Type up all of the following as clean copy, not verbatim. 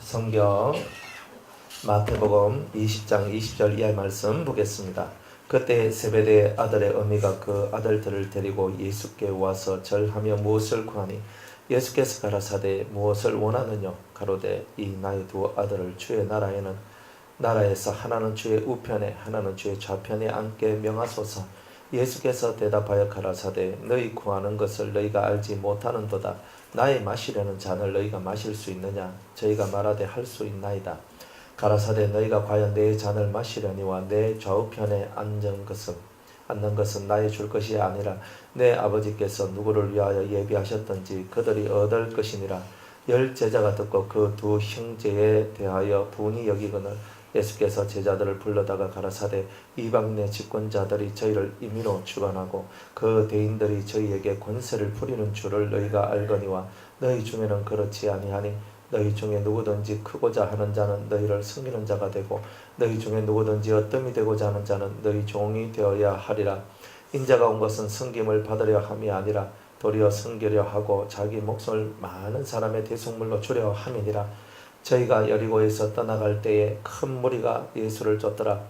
성경 마태복음 20장 20절 이하의 말씀 보겠습니다. 그때 세베대의 아들의 어미가 그 아들들을 데리고 예수께 와서 절하며 무엇을 구하니 예수께서 가라사대 무엇을 원하느냐 가로되 이 나의 두 아들을 주의 나라에서 하나는 주의 우편에 하나는 주의 좌편에 앉게 명하소서. 예수께서 대답하여 가라사대 너희 구하는 것을 너희가 알지 못하는도다. 나의 마시려는 잔을 너희가 마실 수 있느냐? 저희가 말하되 할 수 있나이다. 가라사대 너희가 과연 내 잔을 마시려니와 내 좌우편에 앉는 것은 나의 줄 것이 아니라 내 아버지께서 누구를 위하여 예비하셨던지 그들이 얻을 것이니라. 10 제자가 듣고 그 두 형제에 대하여 분이 여기거늘 예수께서 제자들을 불러다가 가라사대 이방인의 집권자들이 저희를 임의로 주관하고 그 대인들이 저희에게 권세를 부리는 줄을 너희가 알거니와 너희 중에는 그렇지 아니하니 너희 중에 누구든지 크고자 하는 자는 너희를 섬기는 자가 되고 너희 중에 누구든지 어뜸이 되고자 하는 자는 너희 종이 되어야 하리라. 인자가 온 것은 섬김을 받으려 함이 아니라 도리어 섬기려 하고 자기 목숨을 많은 사람의 대속물로 주려 함이니라. 저희가 여리고에서 떠나갈 때에 큰 무리가 예수를 쫓더라.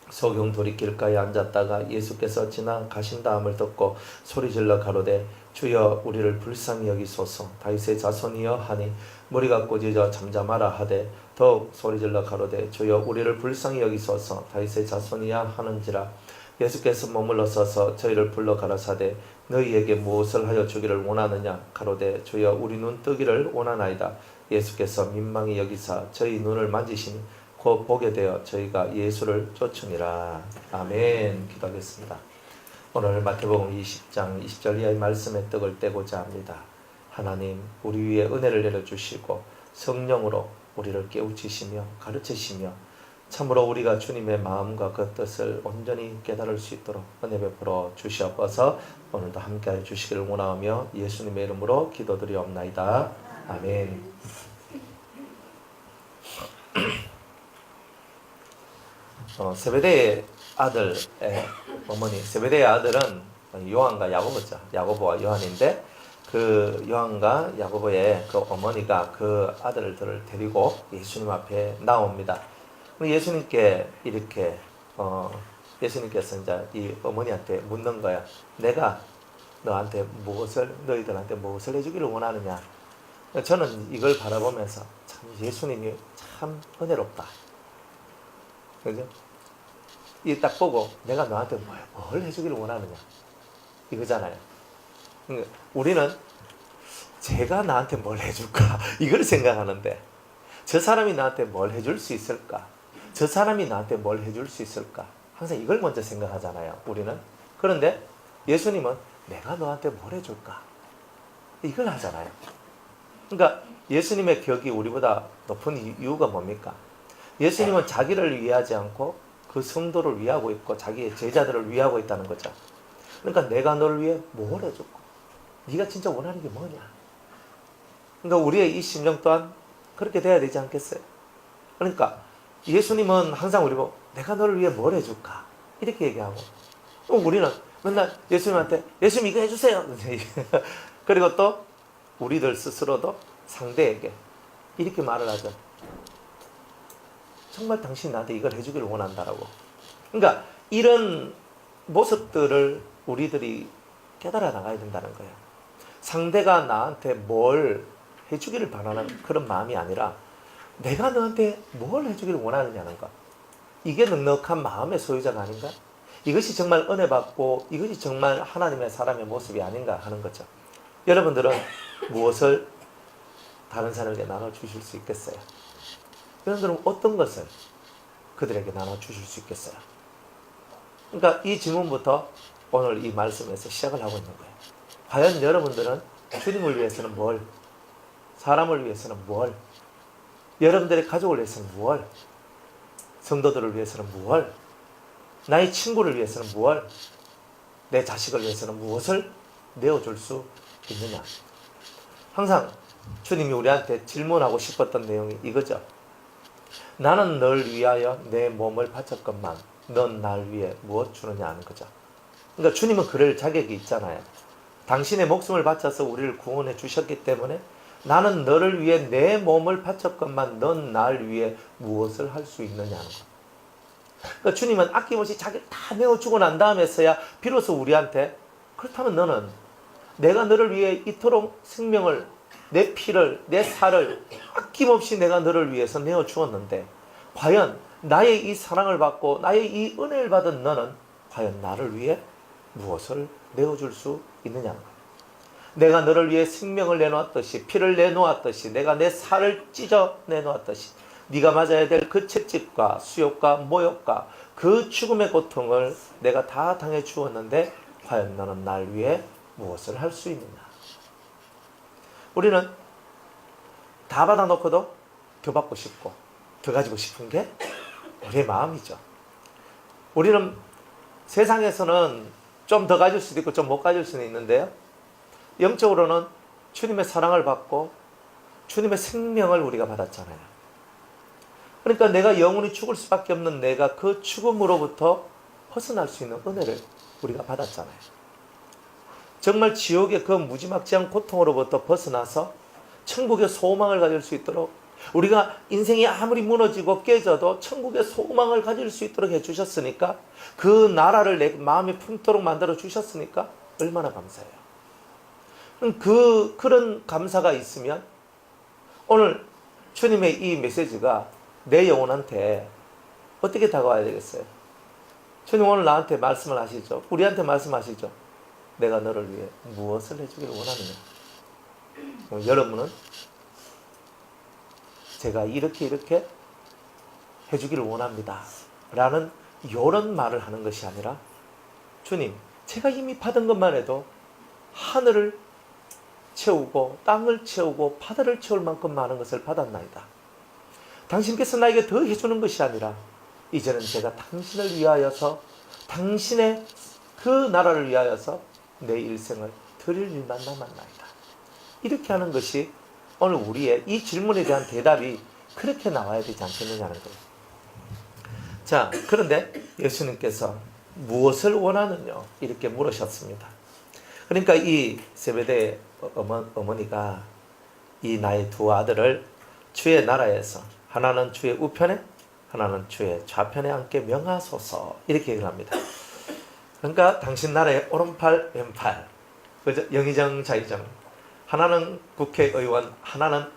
소경들이 길가에 앉았다가 예수께서 지나가신 다음을 듣고 소리질러 가로되 주여 우리를 불쌍히 여기소서. 다윗의 자손이여 하니 무리가 꾸짖어 잠잠하라 하되 더욱 소리질러 가로되 주여 우리를 불쌍히 여기소서. 다윗의 자손이야 하는지라. 예수께서 머물러 서서 저희를 불러 가라사대 너희에게 무엇을 하여 주기를 원하느냐 가로되 주여 우리 눈 뜨기를 원하나이다. 예수께서 민망히 여기사 저희 눈을 만지시니 곧 보게 되어 저희가 예수를 쫓으니라. 아멘. 기도하겠습니다. 오늘 마태복음 20장 20절 이하의 말씀의 떡을 떼고자 합니다. 하나님 우리 위에 은혜를 내려주시고 성령으로 우리를 깨우치시며 가르치시며 참으로 우리가 주님의 마음과 그 뜻을 온전히 깨달을 수 있도록 은혜 베풀어 주시옵소서. 오늘도 함께해 주시기를 원하며 예수님의 이름으로 기도드리옵나이다. 아멘. 세베대의 아들의 어머니, 세베대의 아들은 요한과 야고보죠. 야고보와 요한인데 그 요한과 야고보의 그 어머니가 그 아들들을 데리고 예수님 앞에 나옵니다. 예수님께 이렇게 예수님께서 이제 이 어머니한테 묻는 거야. 내가 너희들한테 무엇을 해주기를 원하느냐? 저는 이걸 바라보면서 참 예수님이 참 은혜롭다. 그죠? 이 딱 보고 내가 너한테 뭘 해주기를 원하느냐? 이거잖아요. 그러니까 우리는 제가 나한테 뭘 해줄까? 이걸 생각하는데 저 사람이 나한테 뭘 해줄 수 있을까? 저 사람이 나한테 뭘 해줄 수 있을까? 항상 이걸 먼저 생각하잖아요. 우리는. 그런데 예수님은 내가 너한테 뭘 해줄까? 이걸 하잖아요. 그러니까 예수님의 격이 우리보다 높은 이유가 뭡니까? 예수님은 자기를 위하지 않고 그 성도를 위하고 있고 자기의 제자들을 위하고 있다는 거죠. 그러니까 내가 너를 위해 뭘 해줄까? 네가 진짜 원하는 게 뭐냐? 그러니까 우리의 이 심령 또한 그렇게 돼야 되지 않겠어요? 그러니까 예수님은 항상 우리 보고 내가 너를 위해 뭘 해줄까? 이렇게 얘기하고 또 우리는 맨날 예수님한테 예수님 이거 해주세요. 그리고 또 우리들 스스로도 상대에게 이렇게 말을 하죠. 정말 당신이 나한테 이걸 해주기를 원한다라고. 그러니까 이런 모습들을 우리들이 깨달아 나가야 된다는 거예요. 상대가 나한테 뭘 해주기를 바라는 그런 마음이 아니라 내가 너한테 뭘 해주기를 원하느냐는 것. 이게 넉넉한 마음의 소유자가 아닌가? 이것이 정말 은혜 받고 이것이 정말 하나님의 사람의 모습이 아닌가 하는 거죠. 여러분들은 무엇을 다른 사람에게 나눠주실 수 있겠어요? 여러분들은 어떤 것을 그들에게 나눠주실 수 있겠어요? 그러니까 이 질문부터 오늘 이 말씀에서 시작을 하고 있는 거예요. 과연 여러분들은 주님을 위해서는 뭘? 사람을 위해서는 뭘? 여러분들의 가족을 위해서는 뭘? 성도들을 위해서는 뭘? 나의 친구를 위해서는 뭘? 내 자식을 위해서는 무엇을 내어줄 수 있느냐? 항상 주님이 우리한테 질문하고 싶었던 내용이 이거죠. 나는 널 위하여 내 몸을 바쳤건만 넌 날 위해 무엇 주느냐 하는 거죠. 그러니까 주님은 그럴 자격이 있잖아요. 당신의 목숨을 바쳐서 우리를 구원해 주셨기 때문에 나는 너를 위해 내 몸을 바쳤건만 넌 나를 위해 무엇을 할 수 있느냐는 것. 그러니까 주님은 아낌없이 자기를 다 내어주고 난 다음에서야 비로소 우리한테 그렇다면 너는 내가 너를 위해 이토록 생명을 내 피를 내 살을 아낌없이 내가 너를 위해서 내어주었는데 과연 나의 이 사랑을 받고 나의 이 은혜를 받은 너는 과연 나를 위해 무엇을 내어줄 수 있느냐는 것. 내가 너를 위해 생명을 내놓았듯이 피를 내놓았듯이 내가 내 살을 찢어 내놓았듯이 네가 맞아야 될 그 채찍과 수욕과 모욕과 그 죽음의 고통을 내가 다 당해 주었는데 과연 너는 날 위해 무엇을 할 수 있느냐. 우리는 다 받아놓고도 더 받고 싶고 더 가지고 싶은 게 우리의 마음이죠. 우리는 세상에서는 좀 더 가질 수도 있고 좀 못 가질 수는 있는데요, 영적으로는 주님의 사랑을 받고 주님의 생명을 우리가 받았잖아요. 그러니까 내가 영원히 죽을 수밖에 없는 내가 그 죽음으로부터 벗어날 수 있는 은혜를 우리가 받았잖아요. 정말 지옥의 그 무지막지한 고통으로부터 벗어나서 천국의 소망을 가질 수 있도록, 우리가 인생이 아무리 무너지고 깨져도 천국의 소망을 가질 수 있도록 해주셨으니까, 그 나라를 내 마음에 품도록 만들어 주셨으니까 얼마나 감사해요. 그런 감사가 있으면 오늘 주님의 이 메시지가 내 영혼한테 어떻게 다가와야 되겠어요? 주님 오늘 나한테 말씀을 하시죠. 우리한테 말씀하시죠. 내가 너를 위해 무엇을 해주기를 원하느냐. 여러분은 제가 이렇게 해주기를 원합니다 라는 이런 말을 하는 것이 아니라, 주님 제가 이미 받은 것만 해도 하늘을 채우고 땅을 채우고 바다를 채울 만큼 많은 것을 받았나이다. 당신께서 나에게 더 해주는 것이 아니라 이제는 제가 당신을 위하여서, 당신의 그 나라를 위하여서 내 일생을 드릴 일만 남았나이다. 이렇게 하는 것이 오늘 우리의 이 질문에 대한 대답이 그렇게 나와야 되지 않겠느냐는 거예요. 자, 그런데 예수님께서 무엇을 원하느냐 이렇게 물으셨습니다. 그러니까 이 세베대 어머니가 이 나의 두 아들을 주의 나라에서 하나는 주의 우편에 하나는 주의 좌편에 앉게 명하소서 이렇게 얘기를 합니다. 그러니까 당신 나라의 오른팔 왼팔, 그죠? 영의정 자의정, 하나는 국회의원, 하나는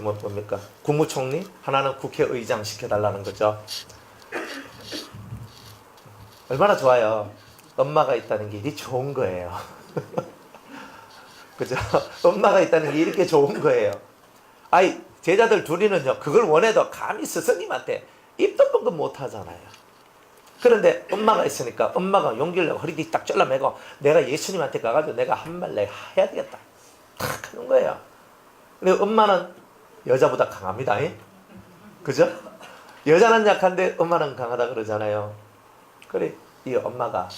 뭡니까 국무총리, 하나는 국회의장 시켜달라는 거죠. 얼마나 좋아요. 엄마가 있다는 게 이리 좋은 거예요. 그죠? 엄마가 있다는 게 이렇게 좋은 거예요. 아이, 제자들 둘이는요, 그걸 원해도 감히 스승님한테 입도 뻥긋 못 하잖아요. 그런데 엄마가 있으니까 엄마가 용기를 내고 허리띠 딱 잘라매고 내가 예수님한테 가가지고 내가 한 말 내가 해야 되겠다 탁 하는 거예요. 근데 엄마는 여자보다 강합니다. 그죠? 여자는 약한데 엄마는 강하다 그러잖아요. 그래, 이 엄마가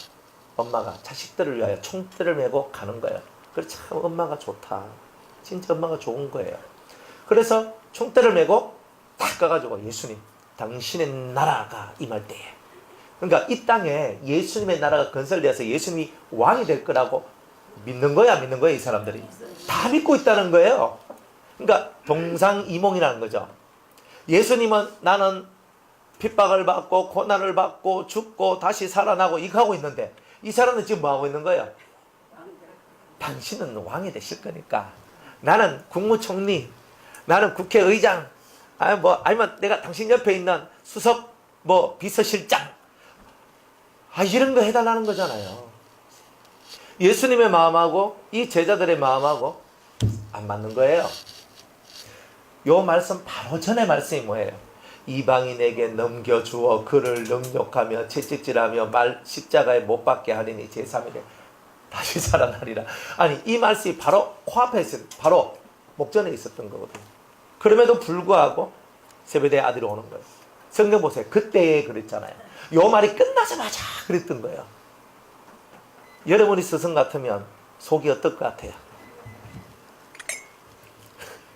자식들을 위하여 총대를 메고 가는 거예요. 그래, 참 엄마가 좋다. 진짜 엄마가 좋은 거예요. 그래서 총대를 메고 딱 가가지고 예수님, 당신의 나라가 임할 때에, 그러니까 이 땅에 예수님의 나라가 건설되어서 예수님이 왕이 될 거라고 믿는 거야, 믿는 거야? 이 사람들이 다 믿고 있다는 거예요. 그러니까 동상이몽이라는 거죠. 예수님은 나는 핍박을 받고 고난을 받고 죽고 다시 살아나고 이거 하고 있는데, 이 사람은 지금 뭐 하고 있는 거예요? 당신은 왕이 되실 거니까 나는 국무총리, 나는 국회의장, 아니면 내가 당신 옆에 있는 수석 비서실장, 이런 거 해달라는 거잖아요. 예수님의 마음하고 이 제자들의 마음하고 안 맞는 거예요. 요 말씀 바로 전에 말씀이 뭐예요? 이방인에게 넘겨주어 그를 능욕하며 채찍질하며 십자가에 못 박게 하리니 제3일에 다시 살아나리라. 아니, 이 말씀이 바로 코앞에 있어요. 바로 목전에 있었던 거거든요. 그럼에도 불구하고 세베대의 아들이 오는 거예요. 성경 보세요. 그때에 그랬잖아요. 요 말이 끝나자마자 그랬던 거예요. 여러분이 스승 같으면 속이 어떨 것 같아요?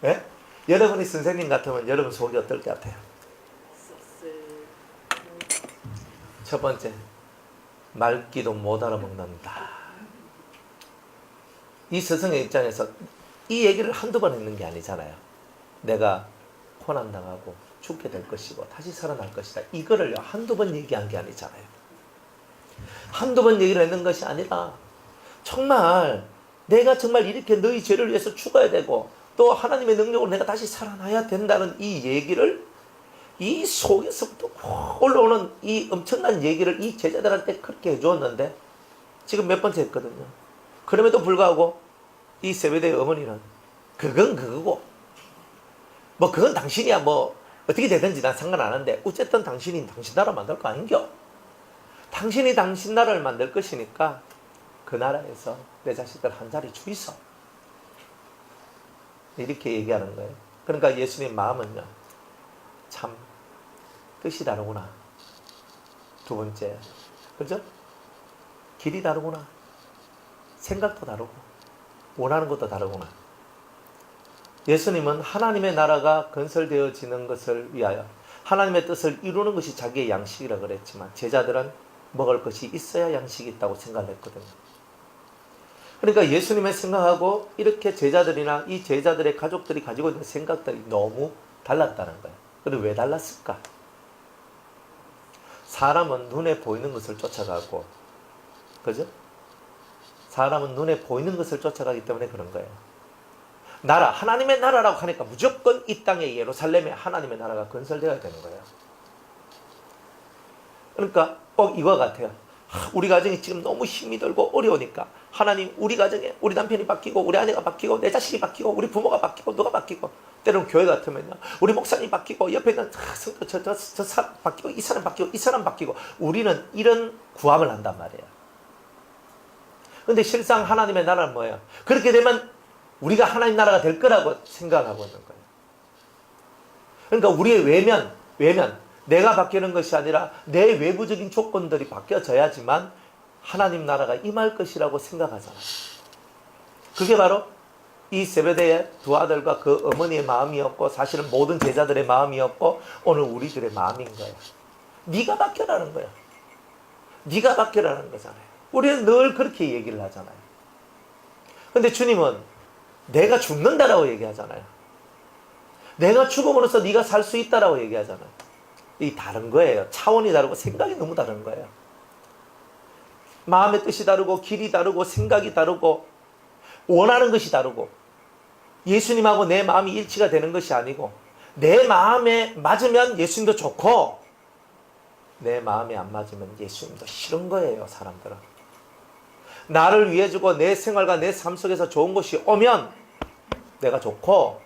네? 여러분이 선생님 같으면 여러분 속이 어떨 것 같아요? 첫 번째, 말귀도 못 알아먹는다. 이 스승의 입장에서 이 얘기를 한두 번 했는 게 아니잖아요. 내가 고난당하고 죽게 될 것이고 다시 살아날 것이다. 이거를 한두 번 얘기한 게 아니잖아요. 한두 번 얘기를 했는 것이 아니라 정말 내가 정말 이렇게 너희 죄를 위해서 죽어야 되고 또 하나님의 능력으로 내가 다시 살아나야 된다는 이 얘기를 이 속에서부터 올라오는 이 엄청난 얘기를 이 제자들한테 그렇게 해주었는데 지금 몇 번째 했거든요. 그럼에도 불구하고 이 세베대의 어머니는 그건 그거고 뭐 그건 당신이야 뭐 어떻게 되든지 난 상관 안 하는데 어쨌든 당신이 당신 나라 만들 거 아닌겨? 당신이 당신 나라를 만들 것이니까 그 나라에서 내 자식들 한 자리 주이소. 이렇게 얘기하는 거예요. 그러니까 예수님 마음은요. 참 뜻이 다르구나. 두 번째. 그죠? 길이 다르구나. 생각도 다르고 원하는 것도 다르구나. 예수님은 하나님의 나라가 건설되어지는 것을 위하여 하나님의 뜻을 이루는 것이 자기의 양식이라 그랬지만 제자들은 먹을 것이 있어야 양식이 있다고 생각을 했거든요. 그러니까 예수님의 생각하고 이렇게 제자들이나 이 제자들의 가족들이 가지고 있는 생각들이 너무 달랐다는 거예요. 그런데 왜 달랐을까? 사람은 눈에 보이는 것을 쫓아가고, 그죠? 사람은 눈에 보이는 것을 쫓아가기 때문에 그런 거예요. 나라, 하나님의 나라라고 하니까 무조건 이 땅에 예루살렘에 하나님의 나라가 건설되어야 되는 거예요. 그러니까 꼭 이와 같아요. 우리 가정이 지금 너무 힘이 들고 어려우니까 하나님 우리 가정에 우리 남편이 바뀌고 우리 아내가 바뀌고 내 자식이 바뀌고 우리 부모가 바뀌고 누가 바뀌고 때로는 교회 같으면요 우리 목사님 바뀌고 옆에 있는 저 사람 바뀌고 이 사람 바뀌고 이 사람 바뀌고 우리는 이런 구함을 한단 말이에요. 근데 실상 하나님의 나라는 뭐예요? 그렇게 되면 우리가 하나님 나라가 될 거라고 생각하고 있는 거예요. 그러니까 우리의 외면 내가 바뀌는 것이 아니라 내 외부적인 조건들이 바뀌어져야지만 하나님 나라가 임할 것이라고 생각하잖아요. 그게 바로 이 세베대의 두 아들과 그 어머니의 마음이었고 사실은 모든 제자들의 마음이었고 오늘 우리들의 마음인 거예요. 네가 바뀌라는 거예요. 네가 바뀌라는 거잖아요. 우리는 늘 그렇게 얘기를 하잖아요. 근데 주님은 내가 죽는다라고 얘기하잖아요. 내가 죽음으로써 네가 살 수 있다라고 얘기하잖아요. 이 다른 거예요. 차원이 다르고 생각이 너무 다른 거예요. 마음의 뜻이 다르고 길이 다르고 생각이 다르고 원하는 것이 다르고 예수님하고 내 마음이 일치가 되는 것이 아니고 내 마음에 맞으면 예수님도 좋고 내 마음에 안 맞으면 예수님도 싫은 거예요. 사람들은. 나를 위해 주고 내 생활과 내 삶 속에서 좋은 것이 오면 내가 좋고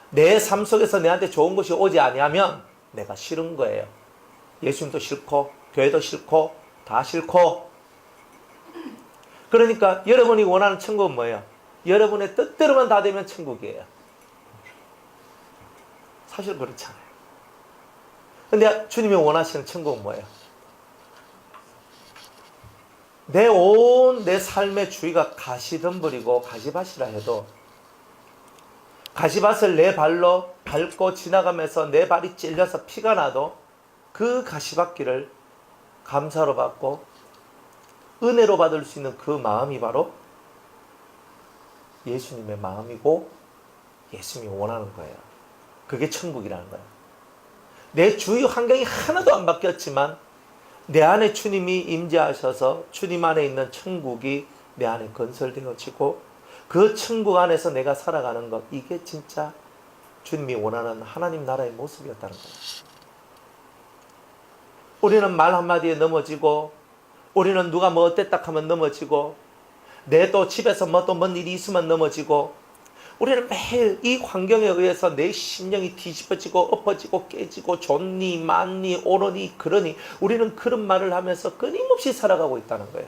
내 삶 속에서 내한테 좋은 것이 오지 아니하면 내가 싫은 거예요. 예수님도 싫고 교회도 싫고 다 싫고. 그러니까 여러분이 원하는 천국은 뭐예요? 여러분의 뜻대로만 다 되면 천국이에요. 사실 그렇잖아요. 근데 주님이 원하시는 천국은 뭐예요? 내 삶의 주위가 가시덤불이고 가시밭이라 해도 가시밭을 내 발로 밟고 지나가면서 내 발이 찔려서 피가 나도 그 가시밭길을 감사로 받고 은혜로 받을 수 있는 그 마음이 바로 예수님의 마음이고 예수님이 원하는 거예요. 그게 천국이라는 거예요. 내 주위 환경이 하나도 안 바뀌었지만 내 안에 주님이 임재하셔서 주님 안에 있는 천국이 내 안에 건설되어지고 그 천국 안에서 내가 살아가는 것, 이게 진짜 주님이 원하는 하나님 나라의 모습이었다는 거예요. 우리는 말 한마디에 넘어지고 우리는 누가 뭐 어땠다 하면 넘어지고 내 또 집에서 뭐 또 뭔 일이 있으면 넘어지고 우리는 매일 이 환경에 의해서 내 심령이 뒤집어지고 엎어지고 깨지고 좋니 많니 오르니 그러니 우리는 그런 말을 하면서 끊임없이 살아가고 있다는 거예요.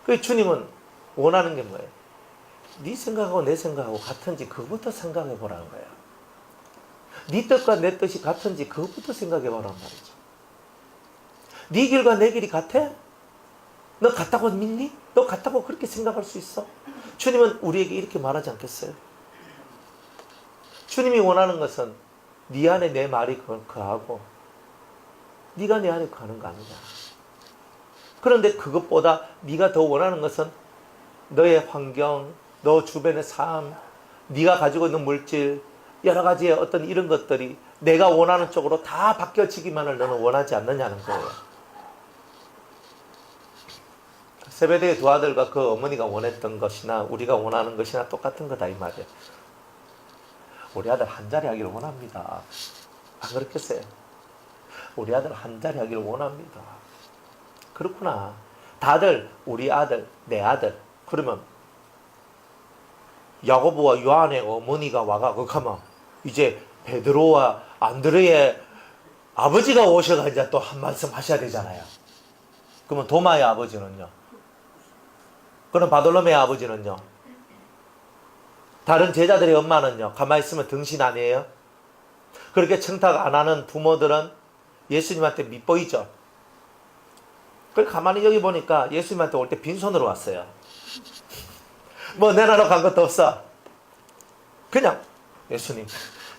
그 주님은 원하는 게 뭐예요? 네 생각하고 내 생각하고 같은지 그것부터 생각해 보라는 거예요. 네 뜻과 내 뜻이 같은지 그것부터 생각해 보란 말이죠. 네 길과 내 길이 같아? 너 같다고 믿니? 너 같다고 그렇게 생각할 수 있어? 주님은 우리에게 이렇게 말하지 않겠어요? 주님이 원하는 것은 네 안에 내 말이 거하고 네가 내 안에 거하는 거 아니냐. 그런데 그것보다 네가 더 원하는 것은 너의 환경, 너 주변의 삶, 네가 가지고 있는 물질, 여러 가지의 어떤 이런 것들이 내가 원하는 쪽으로 다 바뀌어지기만을 너는 원하지 않느냐는 거예요. 세베대의 두 아들과 그 어머니가 원했던 것이나 우리가 원하는 것이나 똑같은 거다 이 말이에요. 우리 아들 한 자리 하기를 원합니다. 안 그렇겠어요? 우리 아들 한 자리 하기를 원합니다. 그렇구나. 다들 우리 아들, 내 아들. 그러면 야고보와 요한의 어머니가 와가 그 가면 이제 베드로와 안드레의 아버지가 오셔가 이제 또 한 말씀 하셔야 되잖아요. 그러면 도마의 아버지는요? 그럼 바돌로메의 아버지는요? 다른 제자들의 엄마는요? 가만히 있으면 등신 아니에요? 그렇게 청탁 안 하는 부모들은 예수님한테 밉보이죠? 그걸 가만히 여기 보니까 예수님한테 올 때 빈손으로 왔어요. 뭐 내나라 간 것도 없어. 그냥 예수님,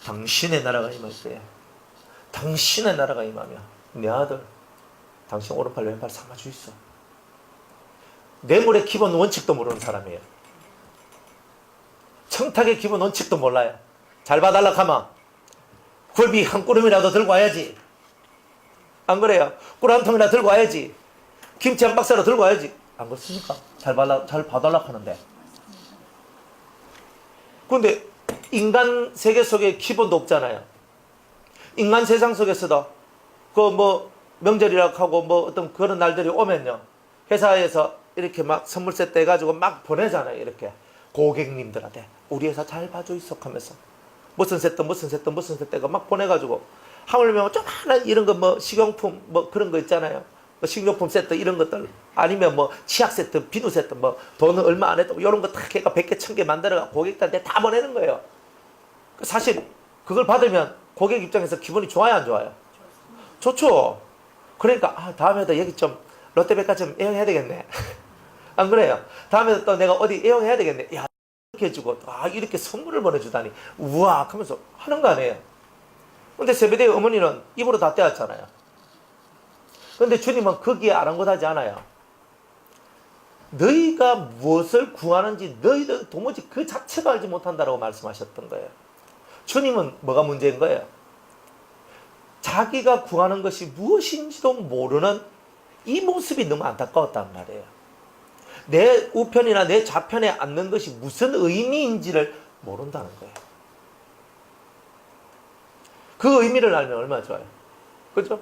당신의 나라가 임할 때, 당신의 나라가 임하면 내 아들, 당신 오른팔 왼팔 삼아 주있어. 뇌물의 기본 원칙도 모르는 사람이에요. 청탁의 기본 원칙도 몰라요. 잘 봐달라 하면 굴비 한 꾸름이라도 들고 와야지. 안 그래요? 꿀 한 통이나 들고 와야지. 김치 한 박스라도 들고 와야지. 안 그렇습니까? 잘 봐달라 하는데. 근데 인간 세계 속에 기본도 없잖아요. 인간 세상 속에서도 그 뭐 명절이라고 하고 뭐 어떤 그런 날들이 오면요, 회사에서 이렇게 막 선물 세트 해가지고 막 보내잖아요. 이렇게 고객님들한테 우리 회사 잘 봐줘 있어 하면서 무슨 세트가 막 보내가지고 하물며 조그마한 이런 거 뭐 식용품 뭐 그런 거 있잖아요. 식료품 세트 이런 것들, 아니면 뭐 치약 세트, 비누 세트, 뭐 돈은 얼마 안 했다고 이런 거 다 걔가 100개, 1000개 만들어가 고객들한테 다 보내는 거예요. 사실 그걸 받으면 고객 입장에서 기분이 좋아요, 안 좋아요? 좋죠. 그러니까 다음에도 여기 좀 롯데백화점 애용해야 되겠네. 안 그래요? 다음에도 또 내가 어디 애용해야 되겠네. 야, 이렇게 해주고 이렇게 선물을 보내주다니 우와 하면서 하는 거 아니에요? 근데 세베대의 어머니는 입으로 다 떼었잖아요. 그런데 주님은 거기에 아랑곳하지 않아요. 너희가 무엇을 구하는지 너희들 도무지 그 자체도 알지 못한다라고 말씀하셨던 거예요. 주님은 뭐가 문제인 거예요? 자기가 구하는 것이 무엇인지도 모르는 이 모습이 너무 안타까웠단 말이에요. 내 우편이나 내 좌편에 앉는 것이 무슨 의미인지를 모른다는 거예요. 그 의미를 알면 얼마나 좋아요. 그죠?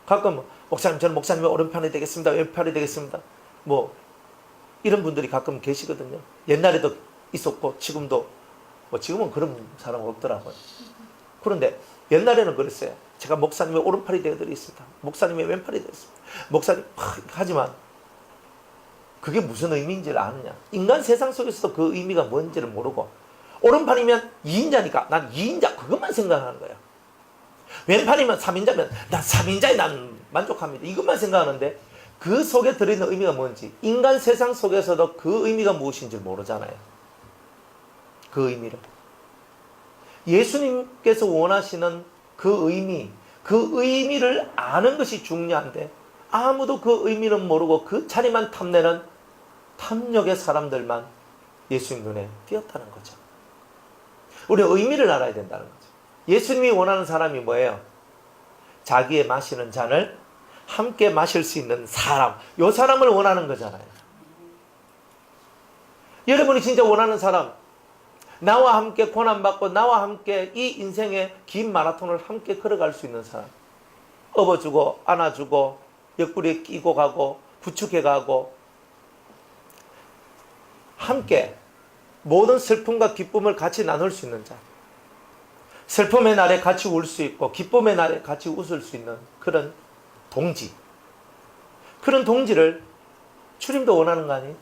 가끔 목사님, 저는 목사님의 오른편이 되겠습니다. 왼편이 되겠습니다. 뭐 이런 분들이 가끔 계시거든요. 옛날에도 있었고 지금도 뭐 지금은 그런 사람 없더라고요. 그런데 옛날에는 그랬어요. 제가 목사님의 오른팔이 되어드리겠습니다. 목사님의 왼팔이 되겠습니다. 목사님 하지만 그게 무슨 의미인지를 아느냐? 인간 세상 속에서도 그 의미가 뭔지를 모르고 오른팔이면 2인자니까 난 2인자 그것만 생각하는 거예요. 왼팔이면 3인자면 난 3인자에 난 만족합니다. 이것만 생각하는데 그 속에 들어있는 의미가 뭔지, 인간 세상 속에서도 그 의미가 무엇인지 모르잖아요. 그 의미를. 예수님께서 원하시는 그 의미를 아는 것이 중요한데 아무도 그 의미는 모르고 그 자리만 탐내는 탐욕의 사람들만 예수님 눈에 띄었다는 거죠. 우리 의미를 알아야 된다는 거죠. 예수님이 원하는 사람이 뭐예요? 자기의 마시는 잔을 함께 마실 수 있는 사람. 이 사람을 원하는 거잖아요. 여러분이 진짜 원하는 사람, 나와 함께 고난받고 나와 함께 이 인생의 긴 마라톤을 함께 걸어갈 수 있는 사람. 업어주고 안아주고 옆구리에 끼고 가고 부축해 가고 함께 모든 슬픔과 기쁨을 같이 나눌 수 있는 자. 슬픔의 날에 같이 울 수 있고 기쁨의 날에 같이 웃을 수 있는 그런 동지. 그런 동지를 주님도 원하는 거 아니에요?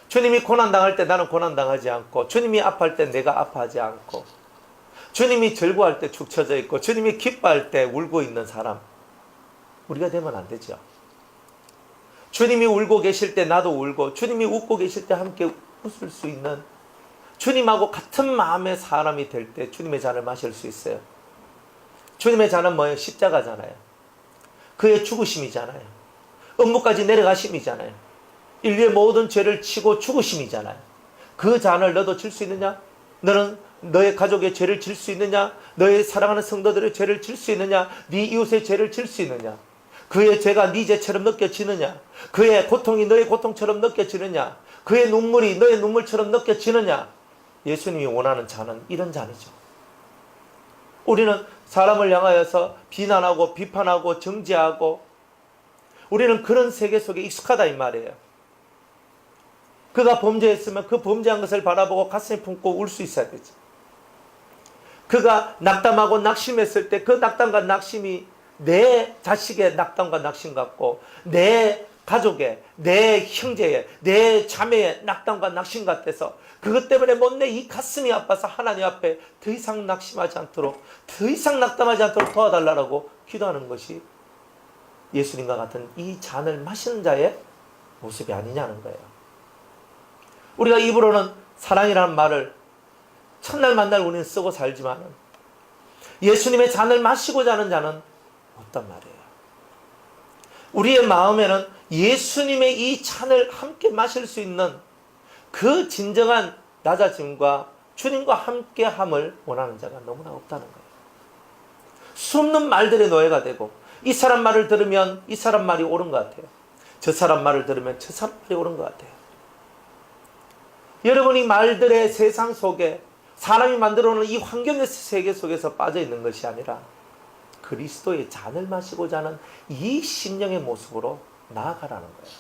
주님이 고난당할 때 나는 고난당하지 않고, 주님이 아파할 때 내가 아파하지 않고, 주님이 즐거워할 때 축 처져 있고, 주님이 기뻐할 때 울고 있는 사람, 우리가 되면 안 되죠. 주님이 울고 계실 때 나도 울고, 주님이 웃고 계실 때 함께 웃을 수 있는, 주님하고 같은 마음의 사람이 될 때 주님의 잔을 마실 수 있어요. 주님의 잔은 뭐예요? 십자가잖아요. 그의 죽으심이잖아요. 음부까지 내려가심이잖아요. 인류의 모든 죄를 치고 죽으심이잖아요. 그 잔을 너도 질 수 있느냐? 너는 너의 가족의 죄를 질 수 있느냐? 너의 사랑하는 성도들의 죄를 질 수 있느냐? 네 이웃의 죄를 질 수 있느냐? 그의 죄가 네 죄처럼 느껴지느냐? 그의 고통이 너의 고통처럼 느껴지느냐? 그의 눈물이 너의 눈물처럼 느껴지느냐? 예수님이 원하는 잔은 이런 잔이죠. 우리는 사람을 향하여서 비난하고 비판하고 정죄하고 우리는 그런 세계 속에 익숙하다 이 말이에요. 그가 범죄했으면 그 범죄한 것을 바라보고 가슴에 품고 울 수 있어야 되죠. 그가 낙담하고 낙심했을 때 그 낙담과 낙심이 내 자식의 낙담과 낙심 같고 내 가족의, 내 형제의, 내 자매의 낙담과 낙심 같아서 그것 때문에 못내 이 가슴이 아파서 하나님 앞에 더 이상 낙심하지 않도록, 더 이상 낙담하지 않도록 도와달라고 기도하는 것이 예수님과 같은 이 잔을 마시는 자의 모습이 아니냐는 거예요. 우리가 입으로는 사랑이라는 말을 첫날 만날 우리는 쓰고 살지만 예수님의 잔을 마시고자 하는 자는 없단 말이에요. 우리의 마음에는 예수님의 이 잔을 함께 마실 수 있는 그 진정한 낮아짐과 주님과 함께함을 원하는 자가 너무나 없다는 거예요. 수없는 말들의 노예가 되고 이 사람 말을 들으면 이 사람 말이 옳은 것 같아요. 저 사람 말을 들으면 저 사람 말이 옳은 것 같아요. 여러분이 말들의 세상 속에 사람이 만들어놓은 이 환경의 세계 속에서 빠져 있는 것이 아니라 그리스도의 잔을 마시고자 하는 이 심령의 모습으로 나아가라는 거예요.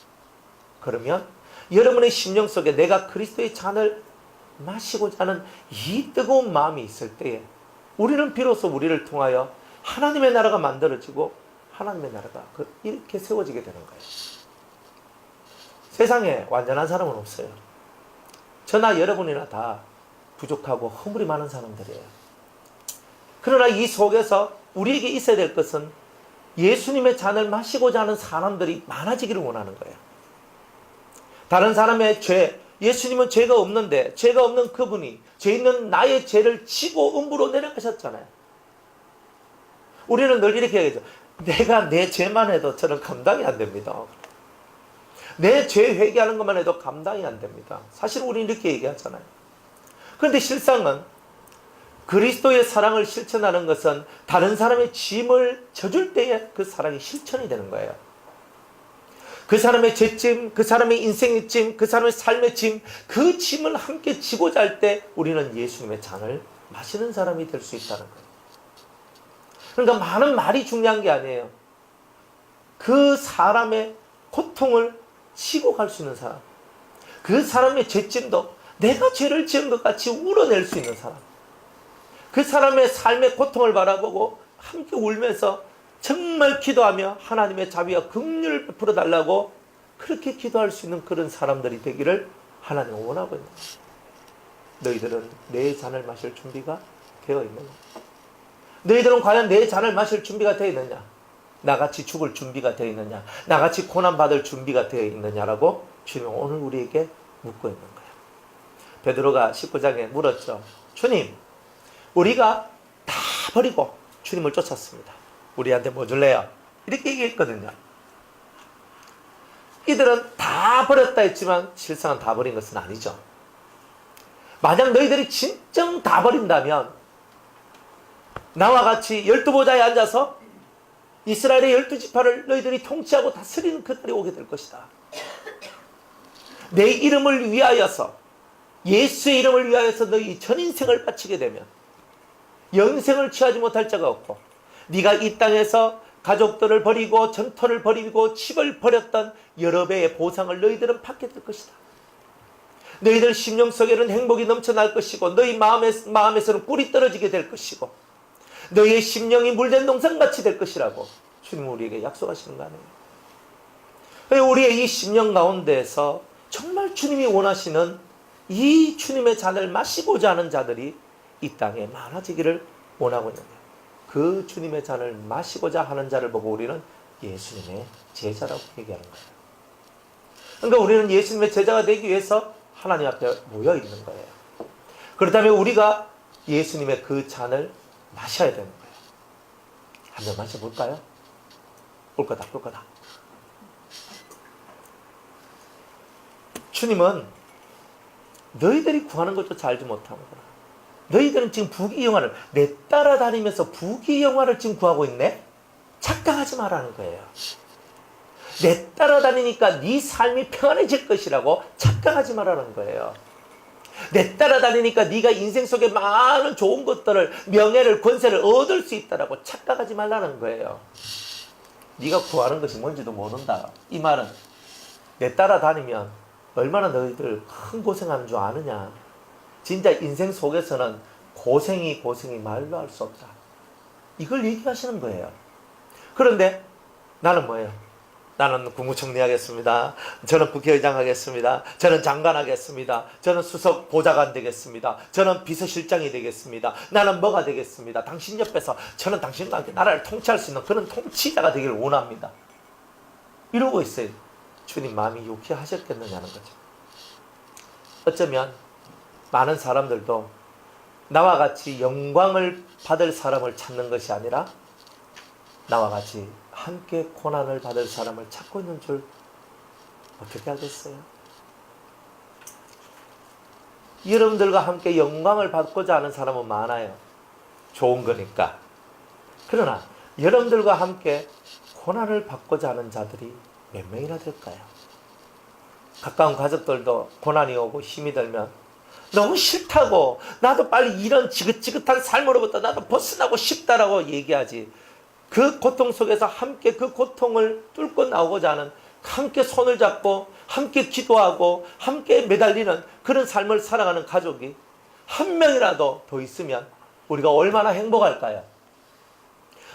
그러면 여러분의 심령 속에 내가 그리스도의 잔을 마시고자 하는 이 뜨거운 마음이 있을 때에 우리는 비로소 우리를 통하여 하나님의 나라가 만들어지고 하나님의 나라가 이렇게 세워지게 되는 거예요. 세상에 완전한 사람은 없어요. 저나 여러분이나 다 부족하고 허물이 많은 사람들이에요. 그러나 이 속에서 우리에게 있어야 될 것은 예수님의 잔을 마시고자 하는 사람들이 많아지기를 원하는 거예요. 다른 사람의 죄, 예수님은 죄가 없는데 죄가 없는 그분이 죄 있는 나의 죄를 지고 음부로 내려가셨잖아요. 우리는 늘 이렇게 얘기하죠. 내가 내 죄만 해도 저는 감당이 안 됩니다. 내 죄 회개하는 것만 해도 감당이 안 됩니다. 사실 우리는 이렇게 얘기하잖아요. 그런데 실상은 그리스도의 사랑을 실천하는 것은 다른 사람의 짐을 져줄 때에 그 사랑이 실천이 되는 거예요. 그 사람의 죄짐, 그 사람의 인생의 짐, 그 사람의 삶의 짐, 그 짐을 함께 지고자 할 때 우리는 예수님의 잔을 마시는 사람이 될 수 있다는 거예요. 그러니까 많은 말이 중요한 게 아니에요. 그 사람의 고통을 지고 갈 수 있는 사람, 그 사람의 죄짐도 내가 죄를 지은 것 같이 울어낼 수 있는 사람, 그 사람의 삶의 고통을 바라보고 함께 울면서 정말 기도하며 하나님의 자비와 긍휼을 베풀어 달라고 그렇게 기도할 수 있는 그런 사람들이 되기를 하나님은 원하고 있는 거예요. 너희들은 내 잔을 마실 준비가 되어 있느냐? 너희들은 과연 내 잔을 마실 준비가 되어 있느냐? 나같이 죽을 준비가 되어 있느냐? 나같이 고난받을 준비가 되어 있느냐라고 주님은 오늘 우리에게 묻고 있는 거예요. 베드로가 19장에 물었죠. 주님, 우리가 다 버리고 주님을 쫓았습니다. 우리한테 뭐 줄래요? 이렇게 얘기했거든요. 이들은 다 버렸다 했지만 실상은 다 버린 것은 아니죠. 만약 너희들이 진정 다 버린다면 나와 같이 12보좌에 앉아서 이스라엘의 12지파를 너희들이 통치하고 다스리는 그날이 오게 될 것이다. 내 이름을 위하여서, 예수의 이름을 위하여서 너희 전 인생을 바치게 되면 영생을 취하지 못할 자가 없고, 네가 이 땅에서 가족들을 버리고 전토를 버리고 집을 버렸던 여러 배의 보상을 너희들은 받게 될 것이다. 너희들 심령 속에는 행복이 넘쳐날 것이고 너희 마음에서는 꿀이 떨어지게 될 것이고 너희의 심령이 물된 농산같이 될 것이라고 주님은 우리에게 약속하시는 거 아니에요. 우리의 이 심령 가운데에서 정말 주님이 원하시는 이 주님의 잔을 마시고자 하는 자들이 이 땅에 많아지기를 원하고 있는 거예요. 그 주님의 잔을 마시고자 하는 자를 보고 우리는 예수님의 제자라고 얘기하는 거예요. 그러니까 우리는 예수님의 제자가 되기 위해서 하나님 앞에 모여 있는 거예요. 그렇다면 우리가 예수님의 그 잔을 마셔야 되는 거예요. 한번 마셔볼까요? 올 거다, 올 거다. 주님은 너희들이 구하는 것조차 알지 못하는구나. 너희들은 지금 부귀영화를, 내 따라다니면서 부귀영화를 지금 구하고 있네? 착각하지 말라는 거예요. 내 따라다니니까 네 삶이 평안해질 것이라고 착각하지 말라는 거예요. 내 따라다니니까 네가 인생 속에 많은 좋은 것들을, 명예를, 권세를 얻을 수 있다라고 착각하지 말라는 거예요. 네가 구하는 것이 뭔지도 모른다. 이 말은 내 따라다니면 얼마나 너희들 큰 고생하는 줄 아느냐. 진짜 인생 속에서는 고생이 말로 할 수 없다. 이걸 얘기하시는 거예요. 그런데 나는 뭐예요? 나는 국무총리 하겠습니다. 저는 국회의장 하겠습니다. 저는 장관 하겠습니다. 저는 수석 보좌관 되겠습니다. 저는 비서실장이 되겠습니다. 나는 뭐가 되겠습니다. 당신 옆에서 저는 당신과 함께 나라를 통치할 수 있는 그런 통치자가 되기를 원합니다. 이러고 있어요. 주님 마음이 유쾌하셨겠느냐는 거죠. 어쩌면 많은 사람들도 나와 같이 영광을 받을 사람을 찾는 것이 아니라 나와 같이 함께 고난을 받을 사람을 찾고 있는 줄 어떻게 알겠어요? 여러분들과 함께 영광을 받고자 하는 사람은 많아요. 좋은 거니까. 그러나 여러분들과 함께 고난을 받고자 하는 자들이 몇 명이나 될까요? 가까운 가족들도 고난이 오고 힘이 들면 너무 싫다고, 나도 빨리 이런 지긋지긋한 삶으로부터 나도 벗어나고 싶다라고 얘기하지. 그 고통 속에서 함께 그 고통을 뚫고 나오고자 하는, 함께 손을 잡고 함께 기도하고 함께 매달리는 그런 삶을 살아가는 가족이 한 명이라도 더 있으면 우리가 얼마나 행복할까요?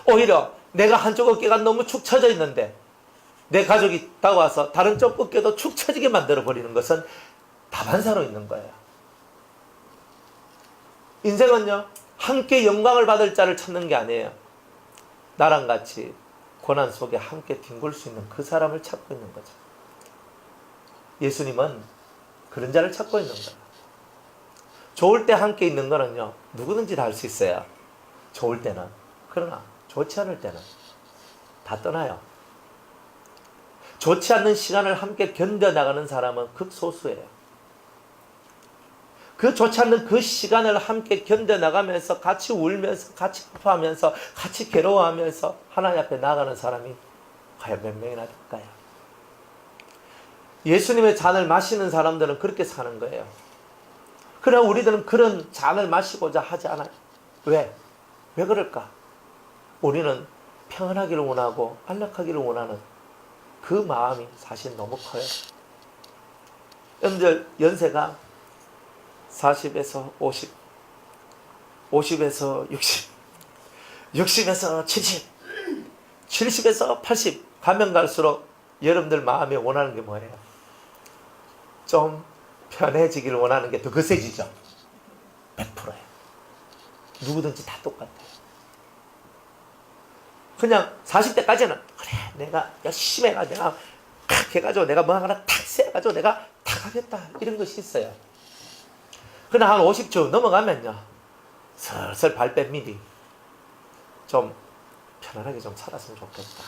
오히려 내가 한쪽 어깨가 너무 축 처져 있는데 내 가족이 다가와서 다른 쪽 어깨도 축 처지게 만들어버리는 것은 다반사로 있는 거예요. 인생은요, 함께 영광을 받을 자를 찾는 게 아니에요. 나랑 같이 고난 속에 함께 뒹굴 수 있는 그 사람을 찾고 있는 거죠. 예수님은 그런 자를 찾고 있는 거예요. 좋을 때 함께 있는 거는요, 누구든지 다 할 수 있어요. 좋을 때는. 그러나 좋지 않을 때는 다 떠나요. 좋지 않는 시간을 함께 견뎌나가는 사람은 극소수예요. 그 좋지 않는 그 시간을 함께 견뎌나가면서 같이 울면서 같이 아파하면서 같이 괴로워하면서 하나님 앞에 나가는 사람이 과연 몇 명이나 될까요? 예수님의 잔을 마시는 사람들은 그렇게 사는 거예요. 그러나 우리들은 그런 잔을 마시고자 하지 않아요. 왜? 왜 그럴까? 우리는 평안하기를 원하고 안락하기를 원하는 그 마음이 사실 너무 커요. 여러분들 연세가 40에서 50, 50에서 60, 60에서 70, 70에서 80 가면 갈수록 여러분들 마음에 원하는 게 뭐예요? 좀 편해지기를 원하는 게 더 거세지죠. 100%예요. 누구든지 다 똑같아요. 그냥 40대까지는 그래 내가 열심히 해가지고 내가 탁 해가지고 내가 뭐 하나 탁 세가지고 내가 탁 하겠다 이런 것이 있어요. 그러나 한 50초 넘어가면요, 슬슬 발 뺍니다. 좀 편안하게 좀 살았으면 좋겠다.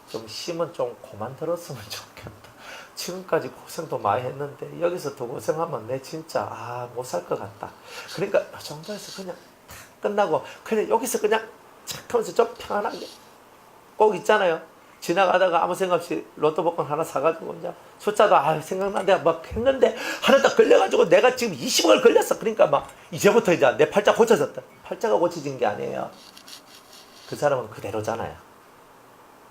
좀 힘은 좀 그만 들었으면 좋겠다. 지금까지 고생도 많이 했는데 여기서 더 고생하면 내 진짜 못 살 것 같다. 그러니까 이 정도에서 그냥 탁 끝나고 그냥 여기서 그냥 착 하면서 좀 편안하게, 꼭 있잖아요. 지나가다가 아무 생각 없이 로또 복권 하나 사가지고 이제 숫자도 생각나는데 막 했는데 하나 딱 걸려가지고 내가 지금 20억을 걸렸어. 그러니까 막 이제부터 이제 내 팔자 고쳐졌다. 팔자가 고쳐진 게 아니에요. 그 사람은 그대로잖아요.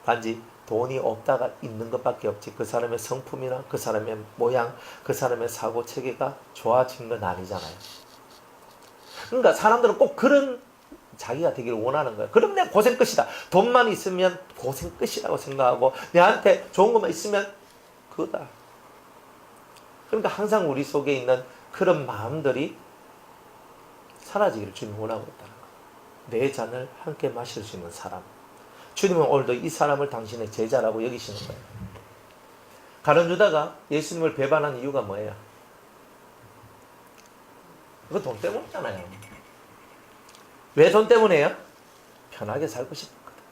단지 돈이 없다가 있는 것밖에 없지 그 사람의 성품이나 그 사람의 모양, 그 사람의 사고 체계가 좋아진 건 아니잖아요. 그러니까 사람들은 꼭 그런 자기가 되기를 원하는 거예요. 그럼 내 고생 끝이다. 돈만 있으면 고생 끝이라고 생각하고 내한테 좋은 것만 있으면 그거다. 그러니까 항상 우리 속에 있는 그런 마음들이 사라지기를 주님 원하고 있다는 거예요. 내 잔을 함께 마실 수 있는 사람. 주님은 오늘도 이 사람을 당신의 제자라고 여기시는 거예요. 가룟 유다가 예수님을 배반한 이유가 뭐예요? 그거 돈 때문이잖아요. 왜 돈 때문에요? 편하게 살고 싶었거든.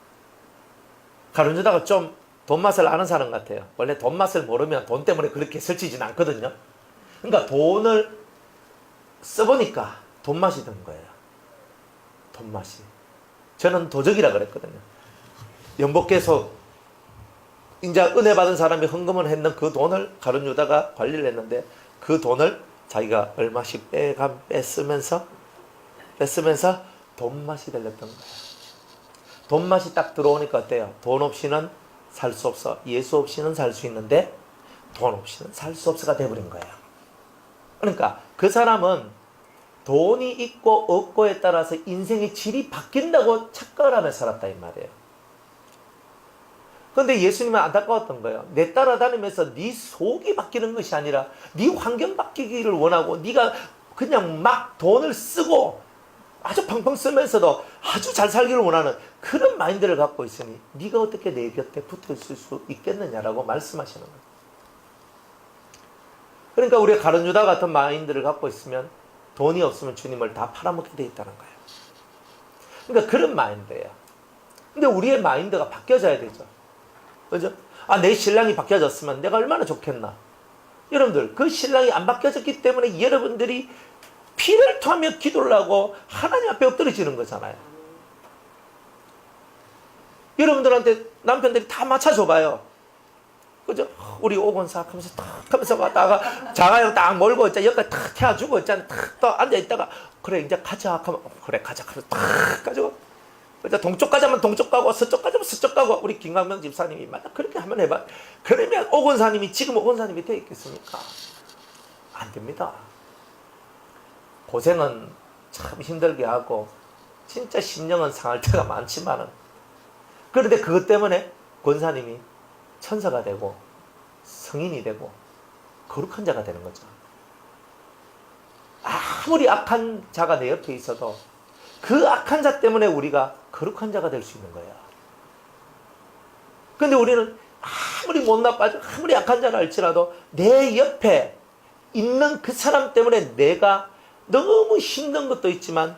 가룟 유다가 좀 돈 맛을 아는 사람 같아요. 원래 돈 맛을 모르면 돈 때문에 그렇게 설치진 않거든요. 그러니까 돈을 써보니까 돈 맛이 든 거예요. 돈 맛이. 저는 도적이라 그랬거든요. 연복계속 이제 은혜 받은 사람이 헌금을 했는 그 돈을 가룟 유다가 관리를 했는데 그 돈을 자기가 얼마씩 뺐으면서 돈 맛이 들렸던 거예요. 돈 맛이 딱 들어오니까 어때요? 돈 없이는 살 수 없어. 예수 없이는 살 수 있는데 돈 없이는 살 수 없어가 돼버린 거예요. 그러니까 그 사람은 돈이 있고 없고에 따라서 인생의 질이 바뀐다고 착각을 하며 살았다 이 말이에요. 그런데 예수님은 안타까웠던 거예요. 내 따라다니면서 네 속이 바뀌는 것이 아니라 네 환경 바뀌기를 원하고 네가 그냥 막 돈을 쓰고 아주 펑펑 쓰면서도 아주 잘 살기를 원하는 그런 마인드를 갖고 있으니 네가 어떻게 내 곁에 붙어 있을 수 있겠느냐라고 말씀하시는 거예요. 그러니까 우리가 가룟 유다 같은 마인드를 갖고 있으면 돈이 없으면 주님을 다 팔아먹게 돼 있다는 거예요. 그러니까 그런 마인드예요. 근데 우리의 마인드가 바뀌어져야 되죠. 그죠? 아, 내 신랑이 바뀌어졌으면 내가 얼마나 좋겠나. 여러분들, 그 신랑이 안 바뀌어졌기 때문에 여러분들이 피를 토하며 기도를 하고 하나님 앞에 엎드려지는 거잖아요. 여러분들한테 남편들이 다 맞춰줘봐요. 그죠? 우리 오건사 하면서 탁 하면서 갔다가 자가용 딱 몰고 있자 여기까지 탁 태워주고 있잖아. 탁또 앉아있다가 그래 이제 가자 하면 그래 가자 하면서 탁 가지고 그죠? 동쪽 가자면 동쪽 가고 서쪽 가자면 서쪽 가고 우리 김강명 집사님이 맞다 그렇게 한번 해봐. 그러면 오건사님이 지금 오건사님이 되어 있겠습니까? 안 됩니다. 고생은 참 힘들게 하고 진짜 심령은 상할 때가 많지만은 그런데 그것 때문에 권사님이 천사가 되고 성인이 되고 거룩한 자가 되는 거죠. 아무리 악한 자가 내 옆에 있어도 그 악한 자 때문에 우리가 거룩한 자가 될 수 있는 거예요. 그런데 우리는 아무리 못 나빠져 아무리 악한 자라 할지라도 내 옆에 있는 그 사람 때문에 내가 너무 힘든 것도 있지만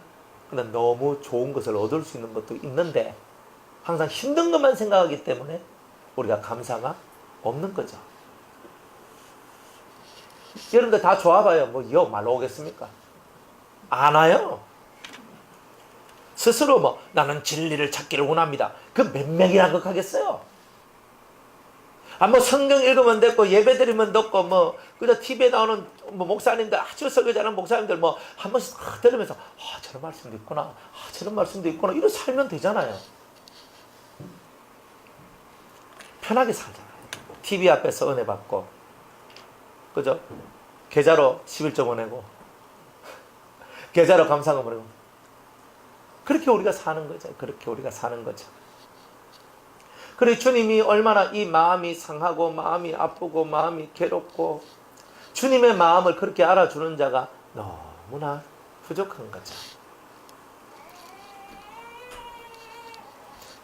너무 좋은 것을 얻을 수 있는 것도 있는데 항상 힘든 것만 생각하기 때문에 우리가 감사가 없는 거죠. 여러분들 다 좋아봐요. 뭐 말로 오겠습니까? 안 와요. 스스로 나는 진리를 찾기를 원합니다. 그 몇 명이나 그렇겠어요? 성경 읽으면 됐고 예배 드리면 됐고 그저 TV에 나오는 목사님들 아주 설교 잘하는 목사님들 한 번씩 들으면서 저런 말씀도 있구나. 저런 말씀도 있구나. 이렇게 살면 되잖아요. 편하게 살잖아요. TV 앞에서 은혜 받고 그죠? 계좌로 11조 보내고 계좌로 감사금 보내고 그렇게 우리가 사는 거죠. 그렇게 우리가 사는 거죠. 그리고 주님이 얼마나 이 마음이 상하고 마음이 아프고 마음이 괴롭고 주님의 마음을 그렇게 알아주는 자가 너무나 부족한 거죠.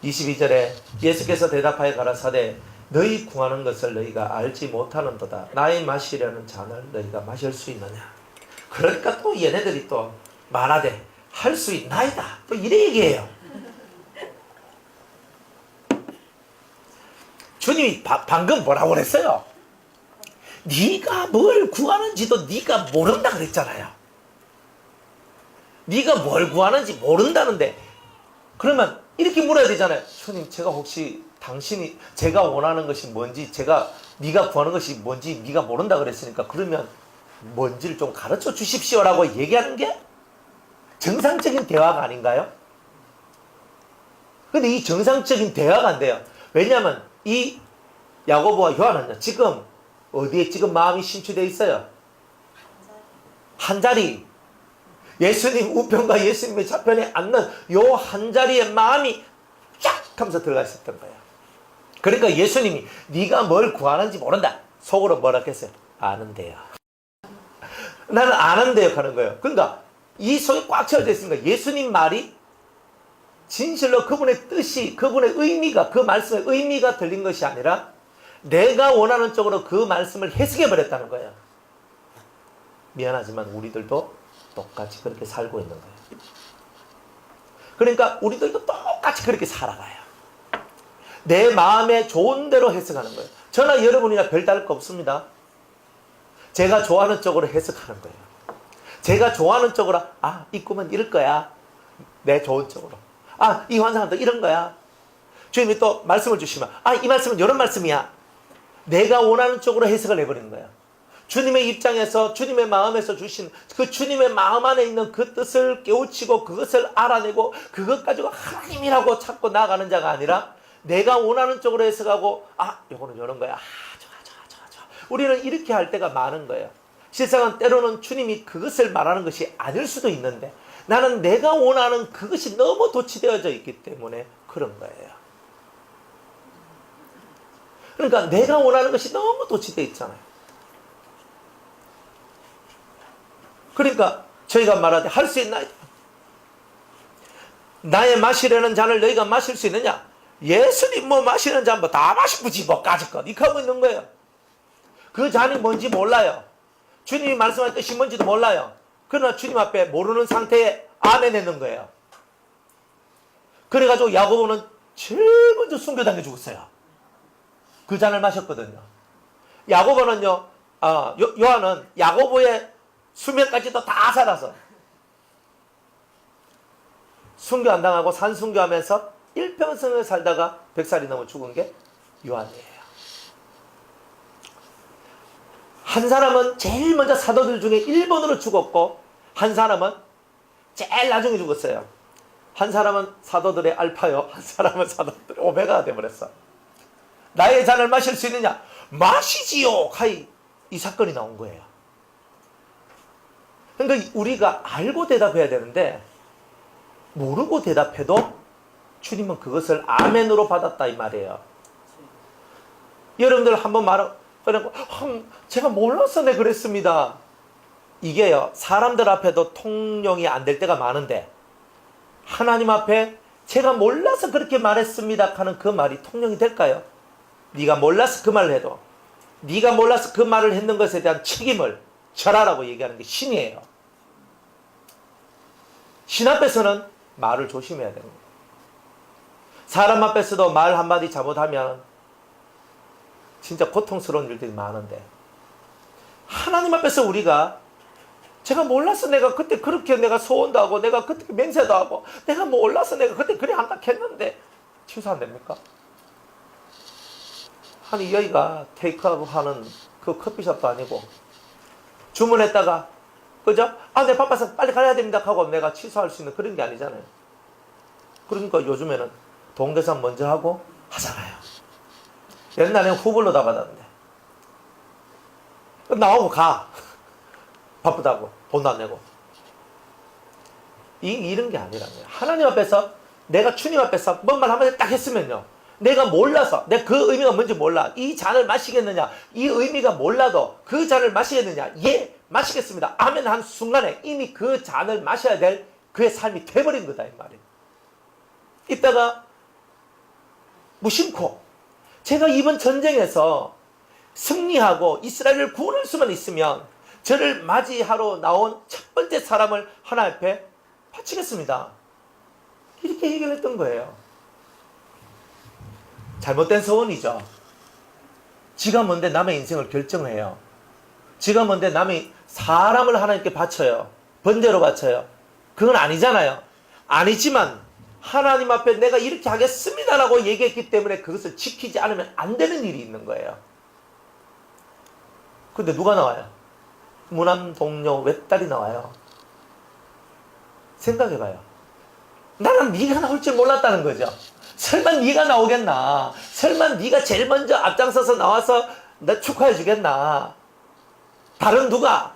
22절에 예수께서 대답하여 가라사대 너희 구하는 것을 너희가 알지 못하는도다. 나의 마시려는 잔을 너희가 마실 수 있느냐. 그러니까 또 얘네들이 또 말하되 할 수 있나이다. 또 이래 얘기해요. 주님이 방금 뭐라고 그랬어요? 네가 뭘 구하는지도 네가 모른다 그랬잖아요. 네가 뭘 구하는지 모른다는데 그러면 이렇게 물어야 되잖아요. 주님, 제가 혹시 당신이 제가 원하는 것이 뭔지 네가 구하는 것이 뭔지 네가 모른다 그랬으니까 그러면 뭔지를 좀 가르쳐 주십시오라고 얘기하는 게 정상적인 대화가 아닌가요? 근데 이 정상적인 대화가 안 돼요. 왜냐하면 이 야고보와 요한은요 지금 어디에 지금 마음이 심취되어 있어요? 한 자리. 예수님 우편과 예수님의 좌편에 앉는 요 한 자리에 마음이 쫙 하면서 들어가 있었던 거예요. 그러니까 예수님이 네가 뭘 구하는지 모른다. 속으로 뭐라 했어요? 아는데요. 나는 아는데요 하는 거예요. 그러니까 이 속에 꽉 채워져 있으니까 예수님 말이 진실로 그분의 뜻이 그분의 의미가 그 말씀의 의미가 들린 것이 아니라 내가 원하는 쪽으로 그 말씀을 해석해 버렸다는 거예요. 미안하지만 우리들도 똑같이 그렇게 살고 있는 거예요. 그러니까 우리들도 똑같이 그렇게 살아가요. 내 마음에 좋은 대로 해석하는 거예요. 저나 여러분이나 별다를 거 없습니다. 제가 좋아하는 쪽으로 해석하는 거예요. 제가 좋아하는 쪽으로 이 꿈은 이럴 거야. 내 좋은 쪽으로. 이 환상은 또 이런 거야. 주님이 또 말씀을 주시면 이 말씀은 이런 말씀이야. 내가 원하는 쪽으로 해석을 해버리는 거야. 주님의 입장에서 주님의 마음에서 주신 그 주님의 마음 안에 있는 그 뜻을 깨우치고 그것을 알아내고 그것 가지고 하나님이라고 찾고 나아가는 자가 아니라 내가 원하는 쪽으로 해석하고 요거는 이런 거야. 좋아. 우리는 이렇게 할 때가 많은 거예요. 실상은 때로는 주님이 그것을 말하는 것이 아닐 수도 있는데 나는 내가 원하는 그것이 너무 도취되어져 있기 때문에 그런 거예요. 그러니까 내가 원하는 것이 너무 도취되어 있잖아요. 그러니까 저희가 말하되 할 수 있나이다. 나의 마시려는 잔을 너희가 마실 수 있느냐? 예수님 마시는 잔 다 마시고지 까짓것 이렇게 하고 있는 거예요. 그 잔이 뭔지 몰라요. 주님이 말씀한 뜻이 뭔지도 몰라요. 그러나 주님 앞에 모르는 상태에 아멘 했는 거예요. 그래가지고 야고보는 제일 먼저 순교당해 죽었어요. 그 잔을 마셨거든요. 야고보는요, 요한은 야고보의 수명까지도 다 살아서 순교 안 당하고 산순교하면서 일평생을 살다가 100살이 넘어 죽은 게 요한이에요. 한 사람은 제일 먼저 사도들 중에 1번으로 죽었고 한 사람은 제일 나중에 죽었어요. 한 사람은 사도들의 알파요, 한 사람은 사도들의 오메가가 되어버렸어. 나의 잔을 마실 수 있느냐? 마시지요! 이 사건이 나온 거예요. 그러니까 우리가 알고 대답해야 되는데 모르고 대답해도 주님은 그것을 아멘으로 받았다 이 말이에요. 여러분들 한번 제가 몰라서 그랬습니다. 이게요, 사람들 앞에도 통용이 안 될 때가 많은데 하나님 앞에 제가 몰라서 그렇게 말했습니다 하는 그 말이 통용이 될까요? 네가 몰라서 그 말을 해도 네가 몰라서 그 말을 했는 것에 대한 책임을 절하라고 얘기하는 게 신이에요. 신 앞에서는 말을 조심해야 됩니다. 사람 앞에서도 말 한마디 잘못하면 진짜 고통스러운 일들이 많은데 하나님 앞에서 우리가 제가 몰라서 내가 그때 그렇게 내가 소원도 하고 내가 그때 맹세도 하고 내가 몰라서 내가 그때 그래 한다 했는데 취소 안 됩니까? 아니 여기가 테이크아웃 하는 그 커피숍도 아니고 주문했다가 그죠? 내 바빠서 빨리 가야 됩니다 하고 내가 취소할 수 있는 그런 게 아니잖아요. 그러니까 요즘에는 동계산 먼저 하고 하잖아요. 옛날에는 후불로 다 받았는데 나오고 가. 바쁘다고 돈도 안 내고. 이런 게 아니라는 거예요. 하나님 앞에서 내가 주님 앞에서 뭔 말 한마디 딱 했으면요, 내가 몰라서 내가 그 의미가 뭔지 몰라 이 잔을 마시겠느냐, 이 의미가 몰라도 그 잔을 마시겠느냐, 예 마시겠습니다 아멘 한 순간에 이미 그 잔을 마셔야 될 그의 삶이 돼버린 거다 이 말이에요. 이따가 무심코 제가 이번 전쟁에서 승리하고 이스라엘을 구원할 수만 있으면 저를 맞이하러 나온 첫 번째 사람을 하나님 앞에 바치겠습니다 이렇게 얘기를 했던 거예요. 잘못된 소원이죠. 지가 뭔데 남의 인생을 결정해요. 지가 뭔데 남의 사람을 하나님께 바쳐요. 번제로 바쳐요. 그건 아니잖아요. 아니지만 하나님 앞에 내가 이렇게 하겠습니다라고 얘기했기 때문에 그것을 지키지 않으면 안 되는 일이 있는 거예요. 근데 누가 나와요? 무남 동료 외딸이 나와요. 생각해봐요. 나는 네가 나올 줄 몰랐다는 거죠. 설마 네가 나오겠나? 설마 네가 제일 먼저 앞장서서 나와서 나 축하해 주겠나? 다른 누가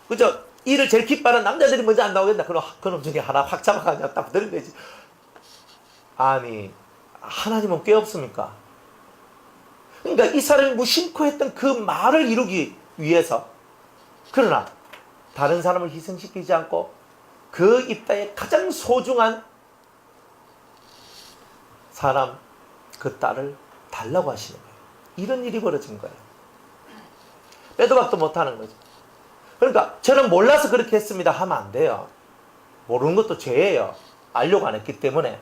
그저 일을 제일 기뻐하는 남자들이 먼저 안 나오겠나? 그놈 중에 하나 확 잡아가지고 딱 들은 거지. 아니 하나님은 꽤 없습니까? 그러니까 이 사람이 무심코 했던 그 말을 이루기 위해서, 그러나 다른 사람을 희생시키지 않고 그 입다에 가장 소중한 사람, 그 딸을 달라고 하시는 거예요. 이런 일이 벌어진 거예요. 빼도 박도 못하는 거죠. 그러니까 저는 몰라서 그렇게 했습니다 하면 안 돼요. 모르는 것도 죄예요. 알려고 안 했기 때문에.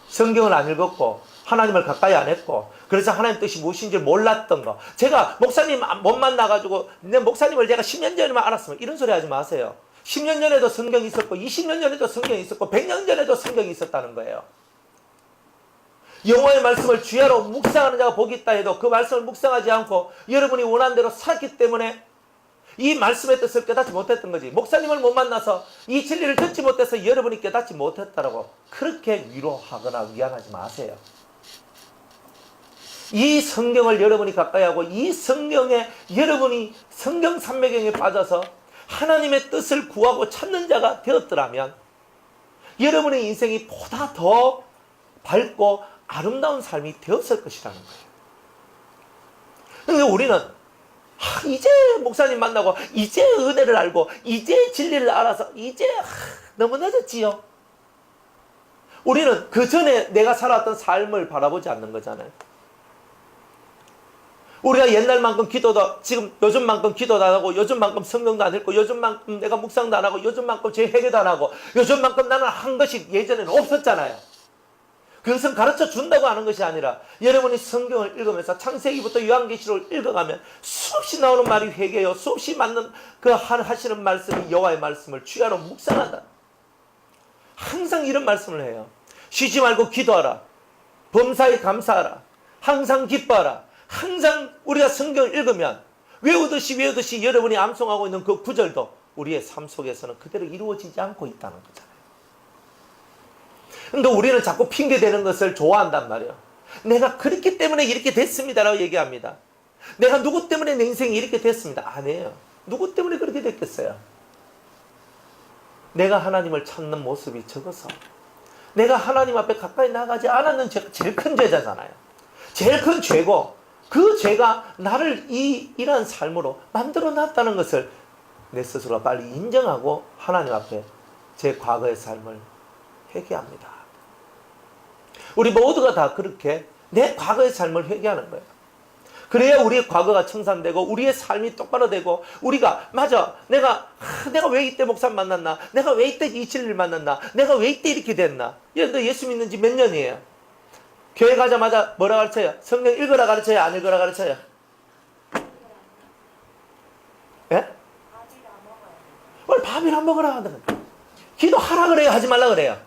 성경을 안 읽었고 하나님을 가까이 안 했고, 그래서 하나님 뜻이 무엇인지 몰랐던 거. 제가 목사님 못 만나가지고 내 목사님을 제가 10년 전에만 알았으면 이런 소리 하지 마세요. 10년 전에도 성경이 있었고 20년 전에도 성경이 있었고 100년 전에도 성경이 있었다는 거예요. 영어의 말씀을 주야로 묵상하는 자가 복이 있다 해도 그 말씀을 묵상하지 않고 여러분이 원하는 대로 살았기 때문에 이 말씀의 뜻을 깨닫지 못했던 거지. 목사님을 못 만나서 이 진리를 듣지 못해서 여러분이 깨닫지 못했다라고 그렇게 위로하거나 위안하지 마세요. 이 성경을 여러분이 가까이 하고 이 성경에 여러분이 성경 삼매경에 빠져서 하나님의 뜻을 구하고 찾는 자가 되었더라면 여러분의 인생이 보다 더 밝고 아름다운 삶이 되었을 것이라는 거예요. 그런데 우리는 이제 목사님 만나고 이제 은혜를 알고 이제 진리를 알아서 이제 너무 늦었지요. 우리는 그 전에 내가 살았던 삶을 바라보지 않는 거잖아요. 우리가 옛날만큼 기도도 지금 요즘만큼 기도도 안 하고 요즘만큼 성경도 안 읽고 요즘만큼 내가 묵상도 안 하고 요즘만큼 제 회개도 안 하고 요즘만큼 나는 한 것이 예전에는 없었잖아요. 그것은 가르쳐 준다고 하는 것이 아니라 여러분이 성경을 읽으면서 창세기부터 요한계시록을 읽어가면 수없이 나오는 말이 회개요. 수없이 맞는 그 하시는 말씀이 여호와의 말씀을 주야로 묵상한다. 항상 이런 말씀을 해요. 쉬지 말고 기도하라. 범사에 감사하라. 항상 기뻐하라. 항상 우리가 성경을 읽으면 외우듯이 여러분이 암송하고 있는 그 구절도 우리의 삶 속에서는 그대로 이루어지지 않고 있다는 거잖아요. 그러니까 우리는 자꾸 핑계대는 것을 좋아한단 말이에요. 내가 그렇기 때문에 이렇게 됐습니다라고 얘기합니다. 내가 누구 때문에 내 인생이 이렇게 됐습니다. 아니에요. 누구 때문에 그렇게 됐겠어요? 내가 하나님을 찾는 모습이 적어서 내가 하나님 앞에 가까이 나가지 않았는 죄가 제일 큰 죄잖아요. 제일 큰 죄고 그 죄가 나를 이러한 삶으로 만들어 놨다는 것을 내 스스로 빨리 인정하고 하나님 앞에 제 과거의 삶을 회개합니다. 우리 모두가 다 그렇게 내 과거의 삶을 회개하는 거예요. 그래야 우리의 과거가 청산되고 우리의 삶이 똑바로 되고 우리가 맞아 내가 왜 이때 목사 만났나, 내가 왜 이때 이 진리를 만났나, 내가 왜 이때 이렇게 됐나. 너 예수 믿는 지 몇 년이에요? 교회 가자마자 뭐라 가르쳐요? 성경 읽어라 가르쳐요? 안 읽어라 가르쳐요? 예? 뭘 밥이나 먹으라 하는 거예요. 기도하라 그래요? 하지 말라 그래요?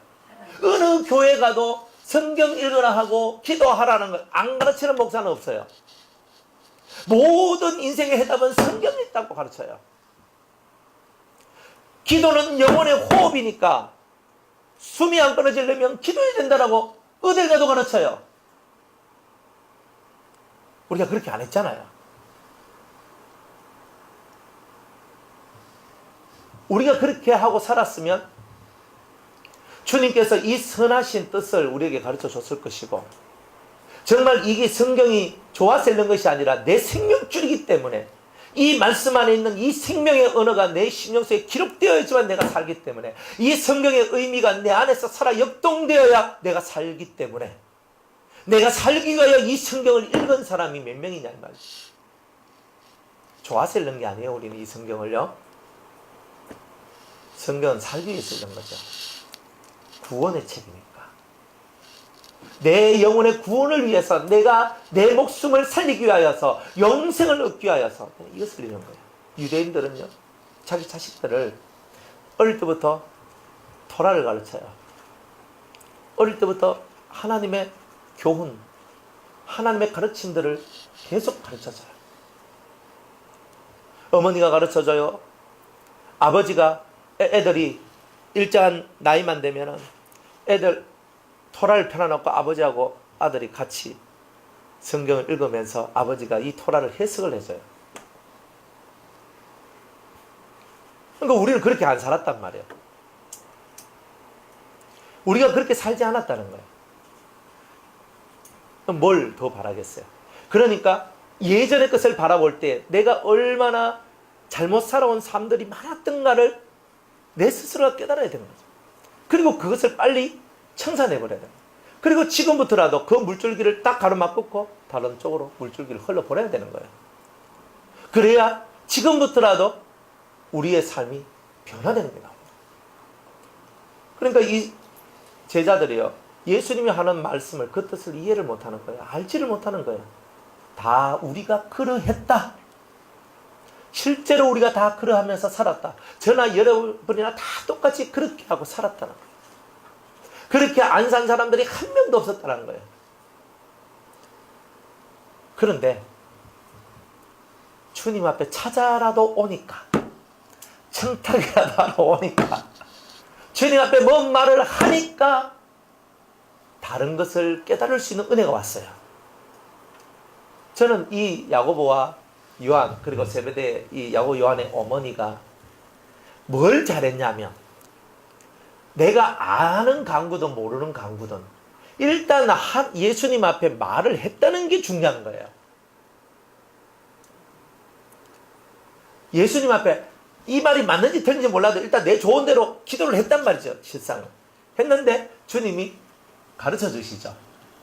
어느 교회 가도 성경 읽으라 하고 기도하라는 걸 안 가르치는 목사는 없어요. 모든 인생의 해답은 성경에 있다고 가르쳐요. 기도는 영혼의 호흡이니까 숨이 안 끊어지려면 기도해야 된다라고 어딜 가도 가르쳐요. 우리가 그렇게 안 했잖아요. 우리가 그렇게 하고 살았으면 주님께서 이 선하신 뜻을 우리에게 가르쳐 줬을 것이고 정말 이게 성경이 좋아서 읽는 것이 아니라 내 생명줄이기 때문에 이 말씀 안에 있는 이 생명의 언어가 내 심령속에 기록되어야지만 내가 살기 때문에 이 성경의 의미가 내 안에서 살아 역동되어야 내가 살기 때문에 내가 살기 위하여 이 성경을 읽은 사람이 몇 명이냐 이 말이죠. 좋아서 읽는 게 아니에요. 우리는 이 성경을요. 성경은 살기 위해서 읽는 거죠. 구원의 책이니까. 내 영혼의 구원을 위해서 내가 내 목숨을 살리기 위하여서 영생을 얻기 위하여서 이것을 읽는 거예요. 유대인들은요. 자기 자식들을 어릴 때부터 토라를 가르쳐요. 어릴 때부터 하나님의 교훈, 하나님의 가르침들을 계속 가르쳐줘요. 어머니가 가르쳐줘요. 아버지가 애들이 일정한 나이만 되면은 애들 토라를 펴놔놓고 아버지하고 아들이 같이 성경을 읽으면서 아버지가 이 토라를 해석을 해줘요. 그러니까 우리는 그렇게 안 살았단 말이에요. 우리가 그렇게 살지 않았다는 거예요. 뭘 더 바라겠어요? 그러니까 예전의 것을 바라볼 때 내가 얼마나 잘못 살아온 삶들이 많았던가를 내 스스로가 깨달아야 되는 거죠. 그리고 그것을 빨리 청산해버려야 돼요. 그리고 지금부터라도 그 물줄기를 딱 가로막고 다른 쪽으로 물줄기를 흘러보내야 되는 거예요. 그래야 지금부터라도 우리의 삶이 변화되는 게 나옵니다. 그러니까 이 제자들이요. 예수님이 하는 말씀을 그 뜻을 이해를 못하는 거예요. 알지를 못하는 거예요. 다 우리가 그러했다. 실제로 우리가 다 그러하면서 살았다. 저나 여러분이나 다 똑같이 그렇게 하고 살았다는 거예요. 그렇게 안 산 사람들이 한 명도 없었다는 거예요. 그런데 주님 앞에 찾아라도 오니까, 청탁이라도 하러 오니까, 주님 앞에 뭔 말을 하니까 다른 것을 깨달을 수 있는 은혜가 왔어요. 저는 이 야고보와 요한, 그리고 세베대 이 야고보 요한의 어머니가 뭘 잘했냐면, 내가 아는 강구든 모르는 강구든 일단 예수님 앞에 말을 했다는 게 중요한 거예요. 예수님 앞에 이 말이 맞는지 틀린지 몰라도 일단 내 좋은 대로 기도를 했단 말이죠. 실상은 했는데 주님이 가르쳐 주시죠.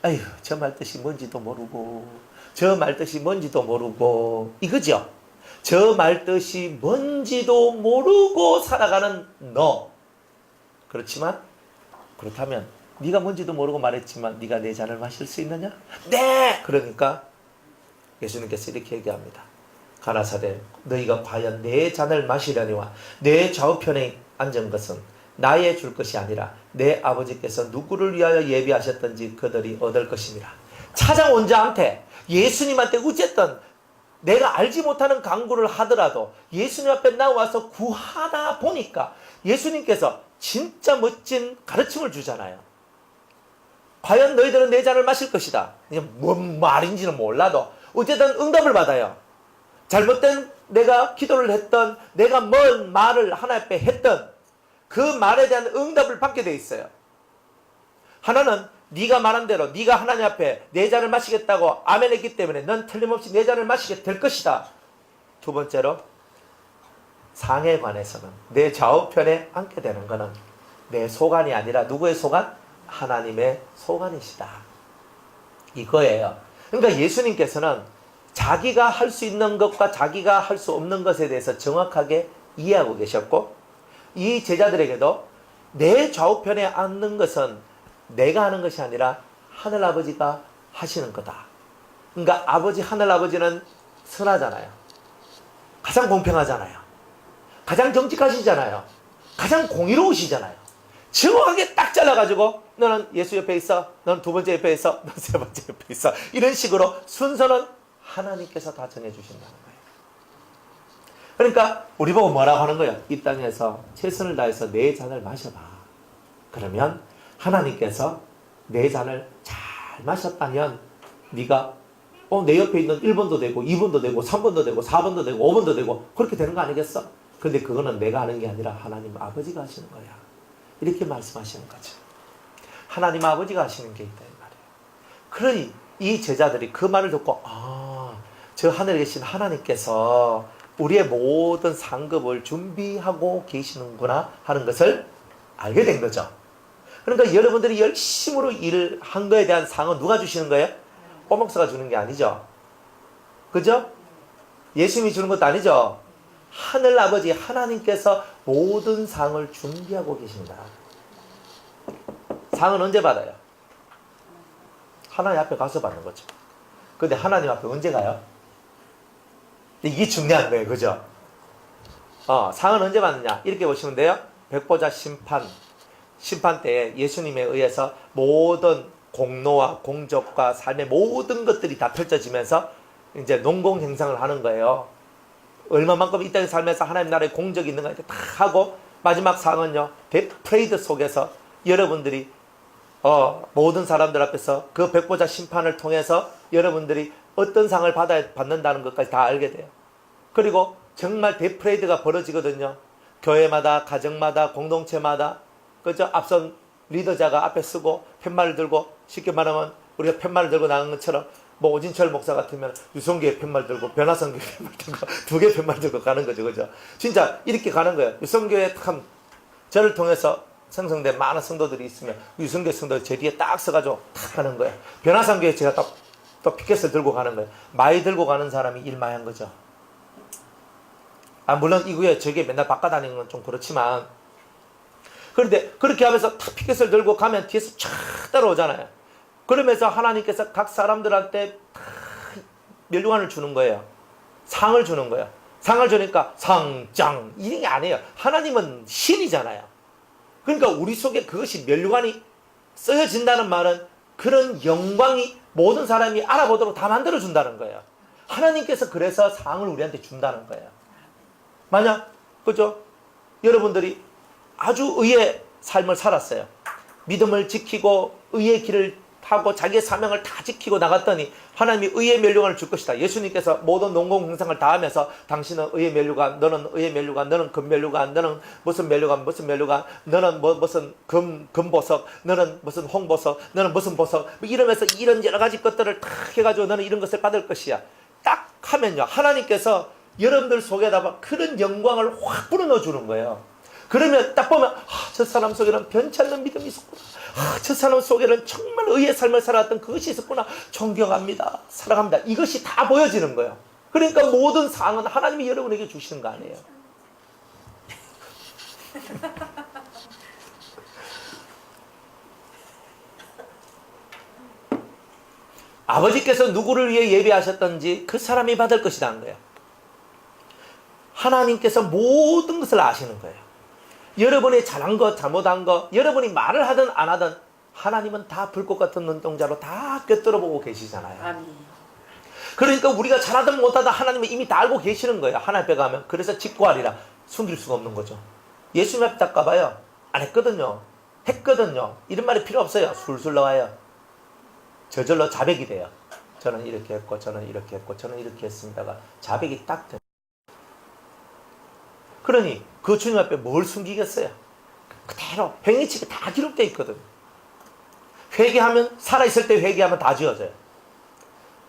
아휴, 저 말 뜻이 뭔지도 모르고 저 말 뜻이 뭔지도 모르고, 이거죠. 저 말 뜻이 뭔지도 모르고 살아가는 너. 그렇지만 그렇다면 네가 뭔지도 모르고 말했지만 네가 내 잔을 마실 수 있느냐? 네! 그러니까 예수님께서 이렇게 얘기합니다. 가라사대 너희가 과연 내 잔을 마시려니와 내 좌우편에 앉은 것은 나의 줄 것이 아니라 내 아버지께서 누구를 위하여 예비하셨던지 그들이 얻을 것입니다. 찾아온 자한테, 예수님한테 어쨌든 내가 알지 못하는 강구를 하더라도 예수님 앞에 나와서 구하다 보니까 예수님께서 진짜 멋진 가르침을 주잖아요. 과연 너희들은 내 잔을 마실 것이다. 뭔 말인지는 몰라도 어쨌든 응답을 받아요. 잘못된 내가 기도를 했던, 내가 뭔 말을 하나님 앞에 했던 그 말에 대한 응답을 받게 돼 있어요. 하나는 네가 말한 대로 네가 하나님 앞에 내 잔을 마시겠다고 아멘 했기 때문에 넌 틀림없이 내 잔을 마시게 될 것이다. 두 번째로, 상에 관해서는 내 좌우편에 앉게 되는 것은 내 소관이 아니라 누구의 소관? 하나님의 소관이시다. 이거예요. 그러니까 예수님께서는 자기가 할 수 있는 것과 자기가 할 수 없는 것에 대해서 정확하게 이해하고 계셨고, 이 제자들에게도 내 좌우편에 앉는 것은 내가 하는 것이 아니라 하늘아버지가 하시는 거다. 그러니까 아버지, 하늘아버지는 선하잖아요. 가장 공평하잖아요. 가장 정직하시잖아요. 가장 공의로우시잖아요. 정확하게 딱 잘라가지고 너는 예수 옆에 있어, 너는 두 번째 옆에 있어, 너는 세 번째 옆에 있어, 이런 식으로 순서는 하나님께서 다 정해주신다는 거예요. 그러니까 우리 보고 뭐라고 하는 거예요? 이 땅에서 최선을 다해서 내 잔을 마셔봐. 그러면 하나님께서 내 잔을 잘 마셨다면 네가 내 옆에 있는 1번도 되고 2번도 되고 3번도 되고 4번도 되고 5번도 되고 그렇게 되는 거 아니겠어? 근데 그거는 내가 하는 게 아니라 하나님 아버지가 하시는 거야. 이렇게 말씀하시는 거죠. 하나님 아버지가 하시는 게 있다 이 말이에요. 그러니 이 제자들이 그 말을 듣고 저 하늘에 계신 하나님께서 우리의 모든 상급을 준비하고 계시는구나 하는 것을 알게 된 거죠. 그러니까 여러분들이 열심으로 일을 한 거에 대한 상은 누가 주시는 거예요? 꼬목사가 주는 게 아니죠. 그죠? 예수님이 주는 것도 아니죠. 하늘아버지 하나님께서 모든 상을 준비하고 계십니다. 상은 언제 받아요? 하나님 앞에 가서 받는 거죠. 근데 하나님 앞에 언제 가요? 이게 중요한 거예요. 그죠? 상은 언제 받느냐? 이렇게 보시면 돼요. 백보자 심판 때에 예수님에 의해서 모든 공로와 공적과 삶의 모든 것들이 다 펼쳐지면서 이제 농공행상을 하는 거예요. 얼마만큼 이 땅에 살면서 하나님 나라의 공적이 있는가 이렇게 다 하고 마지막 상은요, 데프레이드 속에서 여러분들이 모든 사람들 앞에서 그 백보자 심판을 통해서 여러분들이 어떤 상을 받는다는 것까지 다 알게 돼요. 그리고 정말 데프레이드가 벌어지거든요. 교회마다, 가정마다, 공동체마다. 그죠? 앞선 리더자가 앞에 쓰고 팻말을 들고, 쉽게 말하면 우리가 팻말을 들고 나가는 것처럼 뭐 오진철 목사 같으면 유성교회 팻말 들고 변화성교회 팻말 들고 두 개 팻말 들고 가는 거죠. 그죠? 진짜 이렇게 가는 거예요. 유성교회 참 저를 통해서 생성된 많은 성도들이 있으면 유성교회 성도들 제 뒤에 딱 서가지고 탁 가는 거예요. 변화성교회 제가 또 피켓을 들고 가는 거예요. 많이 들고 가는 사람이 일마한 거죠. 물론 이후에 저게 맨날 바꿔다니는 건 좀 그렇지만, 그런데 그렇게 하면서 탁 피켓을 들고 가면 뒤에서 쫙 따라오잖아요. 그러면서 하나님께서 각 사람들한테 멸류관을 주는 거예요. 상을 주는 거예요. 상을 주니까 상장 이게 아니에요. 하나님은 신이잖아요. 그러니까 우리 속에 그것이 멸류관이 쓰여진다는 말은 그런 영광이 모든 사람이 알아보도록 다 만들어준다는 거예요. 하나님께서 그래서 상을 우리한테 준다는 거예요. 만약 그죠? 여러분들이 아주 의의 삶을 살았어요. 믿음을 지키고 의의 길을 하고 자기의 사명을 다 지키고 나갔더니 하나님이 의의 멸류관을 줄 것이다. 예수님께서 모든 농공행상을 다 하면서 당신은 의의 멸류관, 너는 의의 멸류관, 너는 금멸류관, 너는 무슨 멸류관, 무슨 멸류관, 너는 무슨 금보석, 너는 무슨 홍보석, 너는 무슨 보석 이러면서 이런 여러 가지 것들을 다 해가지고 너는 이런 것을 받을 것이야. 딱 하면요, 하나님께서 여러분들 속에다가 그런 영광을 확 불어넣어 주는 거예요. 그러면 딱 보면 저 사람 속에는 변치 않는 믿음이 있었구나. 저 사람 속에는 정말 의의 삶을 살았던 그것이 있었구나. 존경합니다. 사랑합니다. 이것이 다 보여지는 거예요. 그러니까 모든 상은 하나님이 여러분에게 주시는 거 아니에요. 아버지께서 누구를 위해 예배하셨던지 그 사람이 받을 것이다 한 거예요. 하나님께서 모든 것을 아시는 거예요. 여러분이 잘한 것, 잘못한 것, 여러분이 말을 하든 안 하든 하나님은 다 불꽃 같은 눈동자로 다 꿰뚫어 보고 계시잖아요. 아멘. 그러니까 우리가 잘하든 못하든 하나님은 이미 다 알고 계시는 거예요. 하나님 앞에 가면. 그래서 직구하리라. 숨길 수가 없는 거죠. 예수님 앞에 딱 가봐요. 안 했거든요. 했거든요. 이런 말이 필요 없어요. 술술 나와요. 저절로 자백이 돼요. 저는 이렇게 했고 저는 이렇게 했고 저는 이렇게 했습니다가 자백이 딱 돼요. 그러니 그 주님 앞에 뭘 숨기겠어요? 그대로 행위책에 다 기록되어 있거든. 회개하면, 살아있을 때 회개하면 다 지워져요.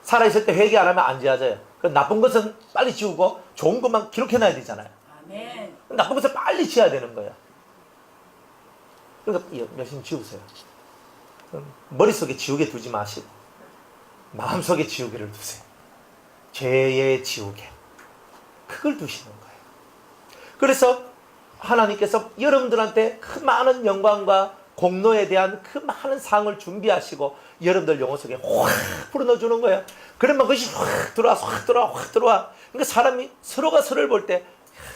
살아있을 때 회개 안 하면 안 지워져요. 나쁜 것은 빨리 지우고 좋은 것만 기록해놔야 되잖아요. 아멘. 나쁜 것을 빨리 지워야 되는 거예요. 그러니까 열심히 지우세요. 머릿속에 지우개 두지 마시고 마음속에 지우개를 두세요. 죄의 지우개. 그걸 두시는 거예요. 그래서 하나님께서 여러분들한테 그 많은 영광과 공로에 대한 그 많은 상을 준비하시고 여러분들 영혼 속에 확 불어넣어주는 거예요. 그러면 그것이 확 들어와, 확 들어와, 확 들어와. 그러니까 사람이 서로가 서로를 볼 때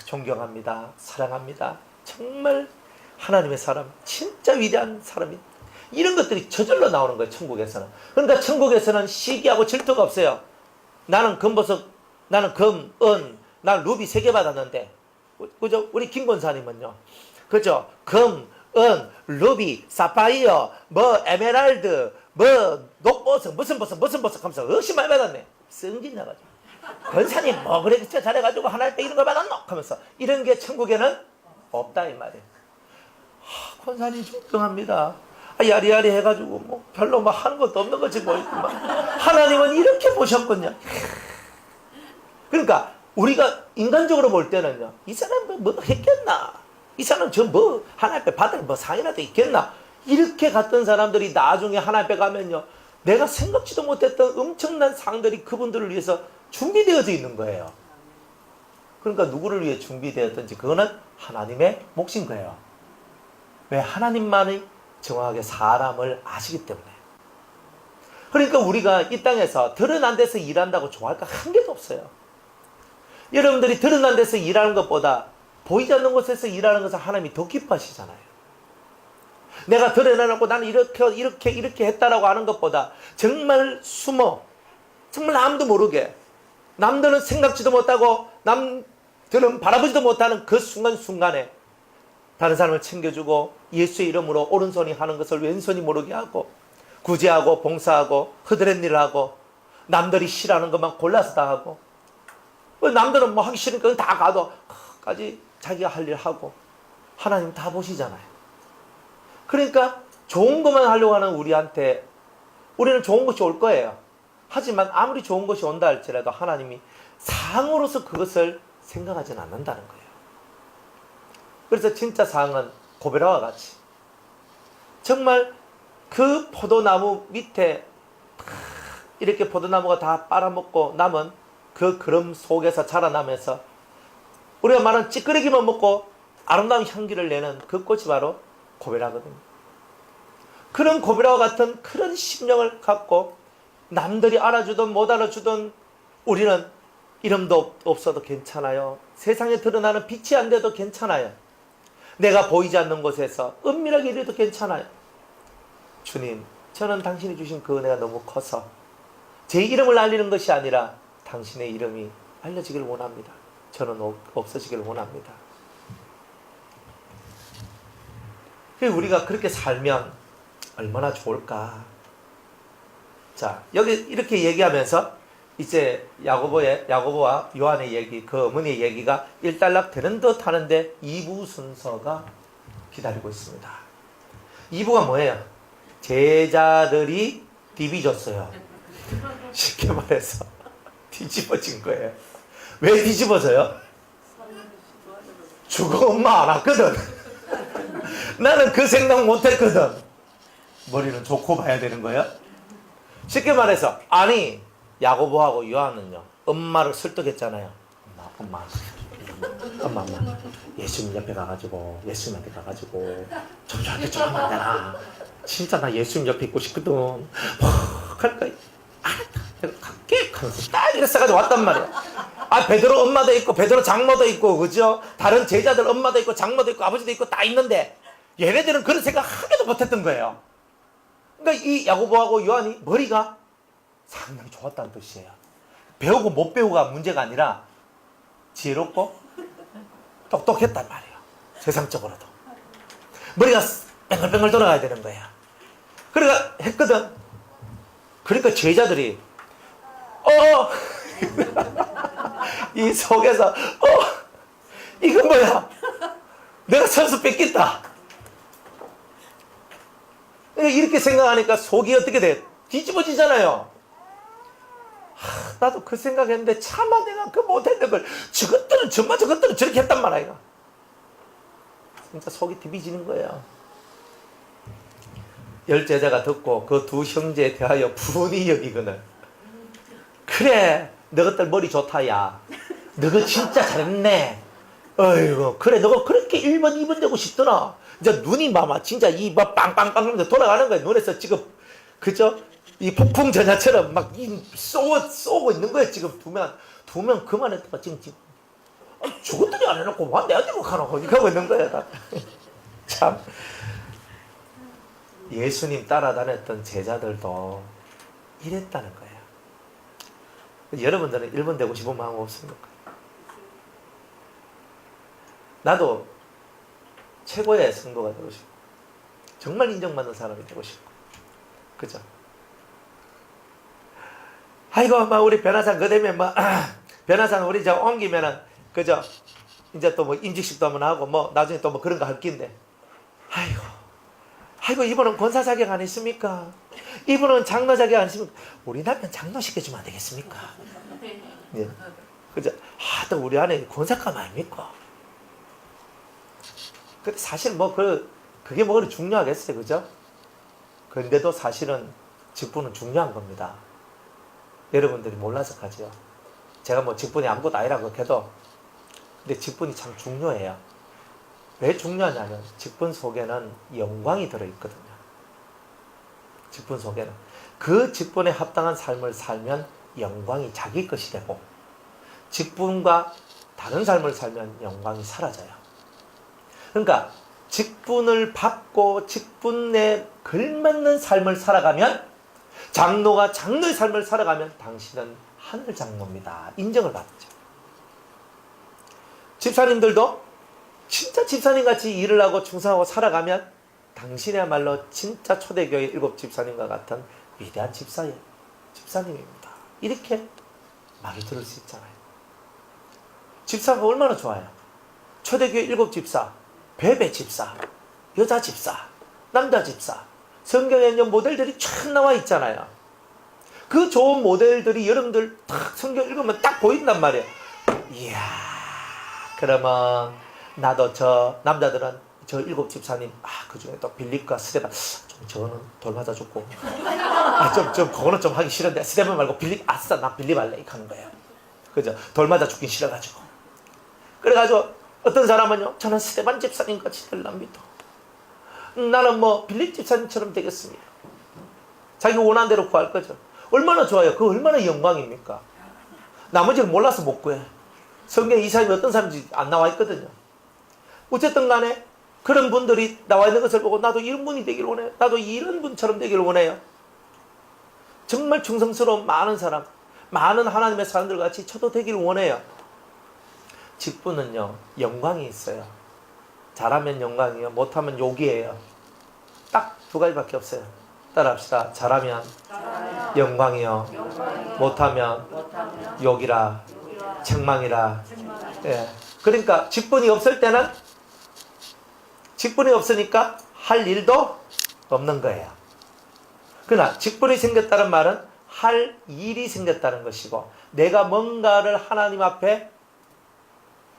존경합니다, 사랑합니다. 정말 하나님의 사람, 진짜 위대한 사람이. 이런 것들이 저절로 나오는 거예요, 천국에서는. 그러니까 천국에서는 시기하고 질투가 없어요. 나는 금보석, 나는 금, 은, 나는 루비 3개 받았는데, 그죠? 우리 김 권사님은요, 그죠? 금, 은, 루비, 사파이어, 뭐 에메랄드, 뭐 녹보석, 무슨 보석 하면서 역시 많이 받았네. 성질 나가지고. 권사님 뭐 그래 진짜 잘해가지고 하나님 때 이런 걸 받았노? 하면서 이런 게 천국에는 없다 이 말이에요. 권사님 존경합니다. 야리야리 해가지고 뭐 별로 뭐 하는 것도 없는 거지 뭐. 하나님은 이렇게 보셨군요. 그러니까 우리가 인간적으로 볼 때는요, 이 사람 뭐 했겠나? 이 사람 저 뭐 하나님 앞에 받을 뭐 상이라도 있겠나? 이렇게 갔던 사람들이 나중에 하나님 앞에 가면요, 내가 생각지도 못했던 엄청난 상들이 그분들을 위해서 준비되어져 있는 거예요. 그러니까 누구를 위해 준비되었든지 그거는 하나님의 몫인 거예요. 왜? 하나님만이 정확하게 사람을 아시기 때문에. 그러니까 우리가 이 땅에서 드러난 데서 일한다고 좋아할 거 한 개도 없어요. 여러분들이 드러난 데서 일하는 것보다 보이지 않는 곳에서 일하는 것을 하나님이 더 기뻐하시잖아요. 내가 드러내놓고 나는 이렇게 했다라고 하는 것보다 정말 숨어, 정말 아무도 모르게, 남들은 생각지도 못하고 남들은 바라보지도 못하는 그 순간순간에 다른 사람을 챙겨주고 예수의 이름으로 오른손이 하는 것을 왼손이 모르게 하고 구제하고 봉사하고 허드렛 일을 하고 남들이 싫어하는 것만 골라서 다 하고, 남들은 뭐 하기 싫으니까 다 가도 까지 자기가 할 일 하고, 하나님 다 보시잖아요. 그러니까 좋은 것만 하려고 하는 우리한테 우리는 좋은 것이 올 거예요. 하지만 아무리 좋은 것이 온다 할지라도 하나님이 상으로서 그것을 생각하지는 않는다는 거예요. 그래서 진짜 상은 고베라와 같이 정말 그 포도나무 밑에 이렇게 포도나무가 다 빨아먹고 남은 그 그름 속에서 자라나면서 우리가 말하는 찌끄레기만 먹고 아름다운 향기를 내는 그 꽃이 바로 고베라거든요. 그런 고베라와 같은 그런 심령을 갖고 남들이 알아주든 못 알아주든 우리는 이름도 없어도 괜찮아요. 세상에 드러나는 빛이 안 돼도 괜찮아요. 내가 보이지 않는 곳에서 은밀하게 일해도 괜찮아요. 주님, 저는 당신이 주신 그 은혜가 너무 커서 제 이름을 알리는 것이 아니라 당신의 이름이 알려지길 원합니다. 저는 없어지길 원합니다. 우리가 그렇게 살면 얼마나 좋을까. 자, 여기 이렇게 얘기하면서 이제 야고보와 요한의 얘기, 그 어머니의 얘기가 일단락 되는 듯 하는데 2부 순서가 기다리고 있습니다. 2부가 뭐예요? 제자들이 디비졌어요. 쉽게 말해서 뒤집어진 거예요. 왜 뒤집어져요? 죽어 엄마 안 왔거든. 나는 그 생각 못했거든. 머리는 좋고 봐야 되는 거예요? 쉽게 말해서, 아니 야고보하고 요한은요 엄마를 설득했잖아요. 엄마 예수님 옆에 가가지고 예수님한테 가가지고 좀 저한테 좀 하면 안 되나. 진짜 나 예수님 옆에 있고 싶거든. 그러니까 알았다 내가 갈게 하면서 딱 이랬어가지고 왔단 말이야. 아, 베드로 엄마도 있고 베드로 장모도 있고 그죠? 다른 제자들 엄마도 있고 장모도 있고 아버지도 있고 다 있는데 얘네들은 그런 생각 하나도 못했던 거예요. 그러니까 이 야고보하고 요한이 머리가 상당히 좋았다는 뜻이에요. 배우고 못 배우가 문제가 아니라 지혜롭고 똑똑했단 말이에요. 세상적으로도 머리가 뱅글뱅글 돌아가야 되는 거예요. 그러니까 했거든. 그러니까 제자들이 이 속에서 이건 뭐야? 내가 선수 뺏겼다. 이렇게 생각하니까 속이 어떻게 돼? 뒤집어지잖아요. 나도 그 생각했는데 차마 내가 그 못했는 걸 저것들은 저렇게 했단 말이야. 진짜 속이 뒤집어지는 거예요. 10제자가 듣고 그 두 형제에 대하여 분이 여기거든. 그래 너것들 머리 좋다 야. 너거 진짜 잘했네. 어이구 그래 너가 그렇게 1번 2번 되고 싶더나. 이제 눈이 마마 진짜 이 막 빵빵빵 돌아가는 거야. 눈에서 지금 그죠? 이 폭풍 전야처럼 막 쏘고 있는 거야. 지금 두 명 그만했다가 지금 저것들이 안 해놓고 와 내한테 가노 이렇게 하고 있는 거야. 참 예수님 따라다녔던 제자들도 이랬다는 거예요. 여러분들은 1번 되고 싶은 마음 없습니까? 나도 최고의 성도가 되고 싶고 정말 인정받는 사람이 되고 싶고 그죠? 아이고 막 우리 변화상 그 되면 뭐 변화상 우리 저 옮기면은 그죠? 이제 또 뭐 임직식도 한번 하고 뭐 나중에 또 뭐 그런 거 할 낀데 아이고 이분은 권사 자격 안 했습니까? 이분은 장로 자격 안 했습니까? 우리 남편 장로 시켜주면 안 되겠습니까? 예. 그죠? 또 우리 안에 권사감 아닙니까? 근데 사실 뭐 그게 뭐 중요하겠어요, 그죠? 그런데도 사실은 직분은 중요한 겁니다. 여러분들이 몰라서 하죠. 제가 뭐 직분이 아무것도 아니라고 해도 근데 직분이 참 중요해요. 왜 중요하냐면 직분 속에는 영광이 들어있거든요. 직분 속에는 그 직분에 합당한 삶을 살면 영광이 자기 것이 되고 직분과 다른 삶을 살면 영광이 사라져요. 그러니까 직분을 받고 직분에 걸맞는 삶을 살아가면 장로가 장로의 삶을 살아가면 당신은 하늘 장로입니다. 인정을 받죠. 집사님들도 진짜 집사님같이 일을 하고 충성하고 살아가면 당신이야말로 진짜 초대교회 7 집사님과 같은 위대한 집사님입니다. 이렇게 말을 들을 수 있잖아요. 집사가 얼마나 좋아요. 초대교회 7 집사, 베베 집사, 여자 집사, 남자 집사, 성경에 있는 모델들이 쫙 나와 있잖아요. 그 좋은 모델들이 여러분들 딱 성경 읽으면 딱 보인단 말이에요. 이야, 그러면 나도 저 남자들은 저 7 집사님 그 중에 또 빌립과 스데반 좀 저거는 돌 맞아 죽고 좀 그거는 좀 하기 싫은데 스데반 말고 빌립 아싸 나 빌립 할래 이렇게 하는 거예요. 그죠? 돌 맞아 죽긴 싫어가지고 그래가지고 어떤 사람은요 저는 스데반 집사님 같이 될랍니다. 나는 뭐 빌립 집사님처럼 되겠습니다. 자기 원하는 대로 구할 거죠. 얼마나 좋아요. 그 얼마나 영광입니까? 나머지는 몰라서 못 구해. 성경에 이 사람이 어떤 사람인지 안 나와 있거든요. 어쨌든 간에 그런 분들이 나와 있는 것을 보고 나도 이런 분이 되기를 원해요. 나도 이런 분처럼 되기를 원해요. 정말 충성스러운 많은 사람, 많은 하나님의 사람들 같이 저도 되기를 원해요. 직분은요, 영광이 있어요. 잘하면 영광이요, 못하면 욕이에요. 딱 두 가지밖에 없어요. 따라합시다. 잘하면 영광이요, 못하면 욕이라, 책망이라. 예. 그러니까 직분이 없을 때는 직분이 없으니까 할 일도 없는 거예요. 그러나 직분이 생겼다는 말은 할 일이 생겼다는 것이고, 내가 뭔가를 하나님 앞에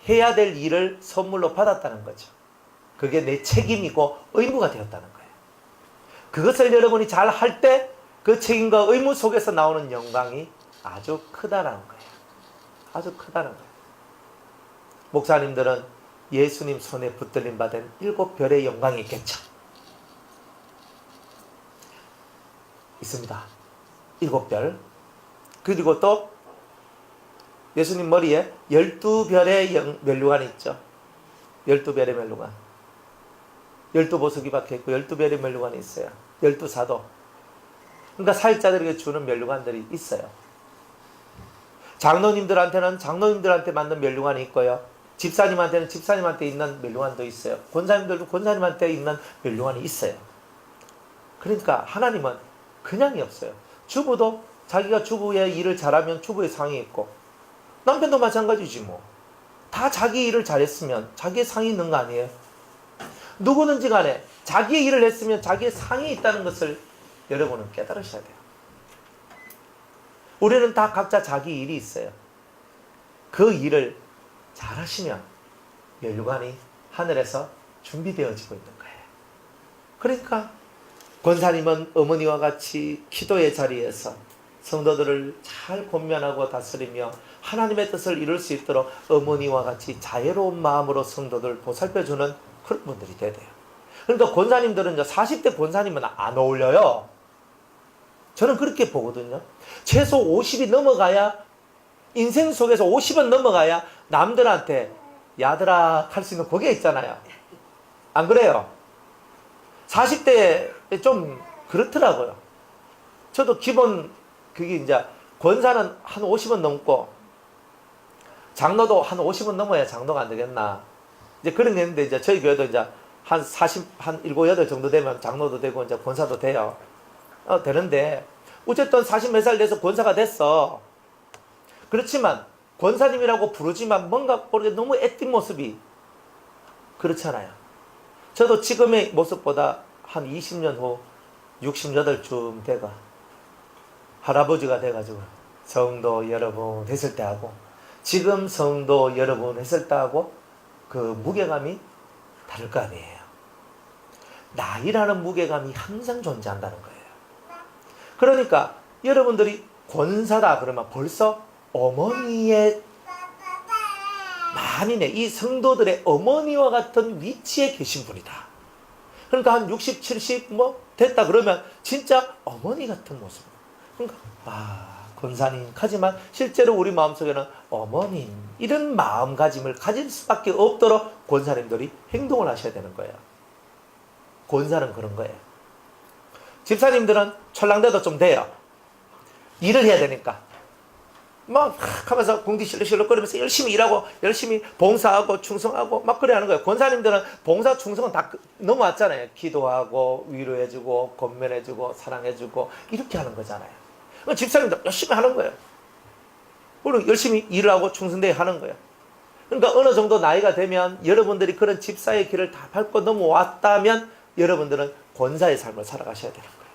해야 될 일을 선물로 받았다는 거죠. 그게 내 책임이고 의무가 되었다는 거예요. 그것을 여러분이 잘 할 때 그 책임과 의무 속에서 나오는 영광이 아주 크다는 거예요. 아주 크다는 거예요. 목사님들은 예수님 손에 붙들림 받은 7별의 영광이 있겠죠. 있습니다. 7별. 그리고 또 예수님 머리에 12별의 멸류관이 있죠. 12별의 멸류관. 12보석이 박혀있고 12별의 멸류관이 있어요. 12사도. 그러니까 사역자들에게 주는 멸류관들이 있어요. 장로님들한테는 장로님들한테 맞는 멸류관이 있고요. 집사님한테는 집사님한테 있는 멸류관도 있어요. 권사님들도 권사님한테 있는 멸류관이 있어요. 그러니까 하나님은 그냥이 없어요. 주부도 자기가 주부의 일을 잘하면 주부의 상이 있고, 남편도 마찬가지지 뭐. 다 자기 일을 잘했으면 자기의 상이 있는 거 아니에요? 누구든지 간에 자기의 일을 했으면 자기의 상이 있다는 것을 여러분은 깨달으셔야 돼요. 우리는 다 각자 자기 일이 있어요. 그 일을 잘하시면 멸류관이 하늘에서 준비되어지고 있는 거예요. 그러니까 권사님은 어머니와 같이 기도의 자리에서 성도들을 잘 권면하고 다스리며 하나님의 뜻을 이룰 수 있도록 어머니와 같이 자애로운 마음으로 성도들을 보살펴주는 그런 분들이 돼야 돼요. 그러니까 권사님들은 40대 권사님은 안 어울려요. 저는 그렇게 보거든요. 최소 50이 넘어가야, 인생 속에서 50은 넘어가야 남들한테 야들아 할 수 있는 그게 있잖아요. 안 그래요? 40대에 좀 그렇더라고요. 저도 기본 그게 이제 권사는 한 50은 넘고 장로도 한 50은 넘어야 장로가 안 되겠나. 이제 그런 게 있는데, 이제 저희 교회도 이제 한 40, 한 7, 8 정도 되면 장로도 되고 이제 권사도 돼요. 되는데, 어쨌든 40 몇 살 돼서 권사가 됐어. 그렇지만 권사님이라고 부르지만 뭔가 모르게 너무 애띤 모습이 그렇잖아요. 저도 지금의 모습보다 한 20년 후 68쯤 돼가 할아버지가 돼가지고 성도 여러분 했을 때하고 지금 성도 여러분 했을 때하고 그 무게감이 다를 거 아니에요. 나이라는 무게감이 항상 존재한다는 거예요. 그러니까 여러분들이 권사다 그러면 벌써 어머니의 만인의 이 성도들의 어머니와 같은 위치에 계신 분이다. 그러니까 한 60, 70 뭐 됐다 그러면 진짜 어머니 같은 모습. 그러니까 권사님 하지만 실제로 우리 마음속에는 어머님 이런 마음가짐을 가질 수밖에 없도록 권사님들이 행동을 하셔야 되는 거예요. 권사는 그런 거예요. 집사님들은 철랑대도 좀 돼요. 일을 해야 되니까 막 하면서 공기 실룩실룩거리면서 열심히 일하고 열심히 봉사하고 충성하고 막 그래 하는 거예요. 권사님들은 봉사 충성은 다 넘어왔잖아요. 기도하고 위로해주고 권면해주고 사랑해주고 이렇게 하는 거잖아요. 집사님들 열심히 하는 거예요. 그리고 열심히 일을 하고 충성되게 하는 거예요. 그러니까 어느 정도 나이가 되면 여러분들이 그런 집사의 길을 다 밟고 넘어왔다면 여러분들은 권사의 삶을 살아가셔야 되는 거예요.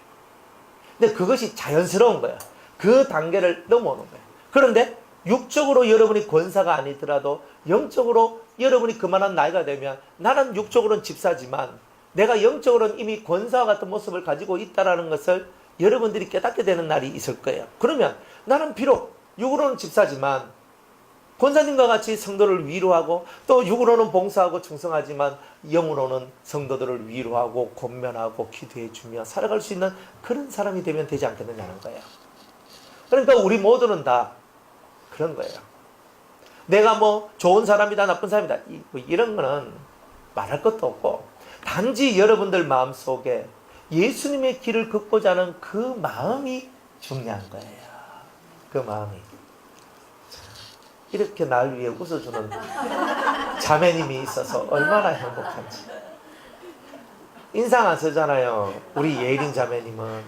근데 그것이 자연스러운 거예요. 그 단계를 넘어오는 거예요. 그런데 육적으로 여러분이 권사가 아니더라도 영적으로 여러분이 그만한 나이가 되면 나는 육적으로는 집사지만 내가 영적으로는 이미 권사와 같은 모습을 가지고 있다는 것을 여러분들이 깨닫게 되는 날이 있을 거예요. 그러면 나는 비록 육으로는 집사지만 권사님과 같이 성도를 위로하고 또 육으로는 봉사하고 충성하지만 영으로는 성도들을 위로하고 권면하고 기도해 주며 살아갈 수 있는 그런 사람이 되면 되지 않겠느냐는 거예요. 그러니까 우리 모두는 다 그런 거예요. 내가 뭐 좋은 사람이다 나쁜 사람이다 이런 거는 말할 것도 없고, 단지 여러분들 마음속에 예수님의 길을 걷고자 하는 그 마음이 중요한 거예요. 그 마음이. 이렇게 날 위해 웃어주는 자매님이 있어서 얼마나 행복한지. 인상 안 쓰잖아요. 우리 예린 자매님은.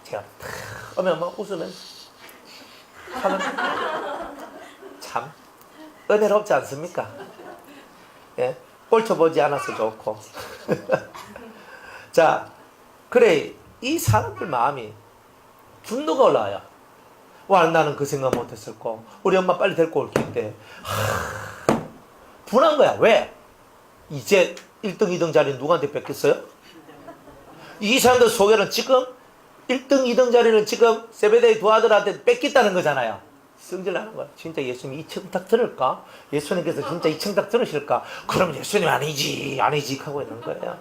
제가 탁 오면 막 웃으면 하면 참 은혜롭지 않습니까? 예? 꼴쳐보지 않아서 좋고. 자, 그래, 이 사람들 마음이 분노가 올라와요. 와, 나는 그 생각 못했을 거. 우리 엄마 빨리 데리고 올 때. 분한 거야. 왜? 이제 1등, 2등 자리 누구한테 뺏겼어요? 이 사람들 속에는 지금 1등, 2등 자리는 지금 세베대의 두 아들한테 뺏겼다는 거잖아요. 승질나는 거야. 진짜 예수님 이 청탁 들을까? 예수님께서 진짜 이 청탁 들으실까? 그럼 예수님 아니지 하고 있는 거예요.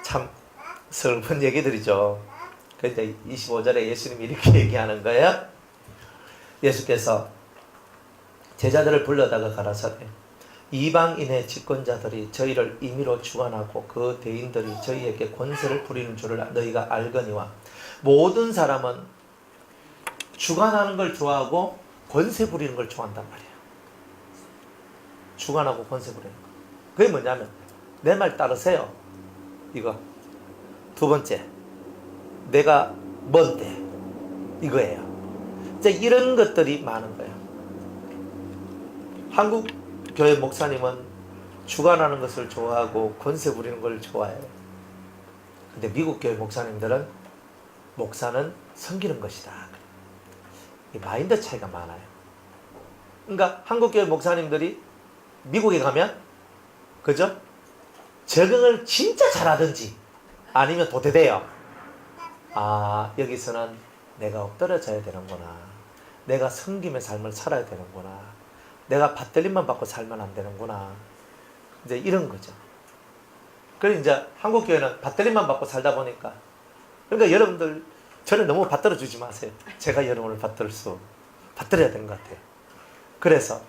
참 슬픈 얘기들이죠. 그런데 25절에 예수님이 이렇게 얘기하는 거예요. 예수께서 제자들을 불러다가 가라사대 이방인의 집권자들이 저희를 임의로 주관하고 그 대인들이 저희에게 권세를 부리는 줄을 너희가 알거니와, 모든 사람은 주관하는 걸 좋아하고 권세 부리는 걸 좋아한단 말이에요. 주관하고 권세 부리는 거. 그게 뭐냐면 내 말 따르세요. 이거. 두 번째, 내가 뭔데? 이거예요. 이제 이런 것들이 많은 거예요. 한국 교회 목사님은 주관하는 것을 좋아하고 권세 부리는 걸 좋아해요. 근데 미국 교회 목사님들은 목사는 섬기는 것이다. 이 마인드 차이가 많아요. 그러니까 한국 교회 목사님들이 미국에 가면, 그죠? 적응을 진짜 잘하든지 아니면 도태돼요. 아, 여기서는 내가 엎드려져야 되는구나. 내가 섬김의 삶을 살아야 되는구나. 내가 받들림만 받고 살면 안 되는구나. 이제 이런 거죠. 그래서 이제 한국 교회는 받들림만 받고 살다 보니까, 그러니까 여러분들 저를 너무 받들어 주지 마세요. 제가 여러분을 받들어야 되는 것 같아요. 그래서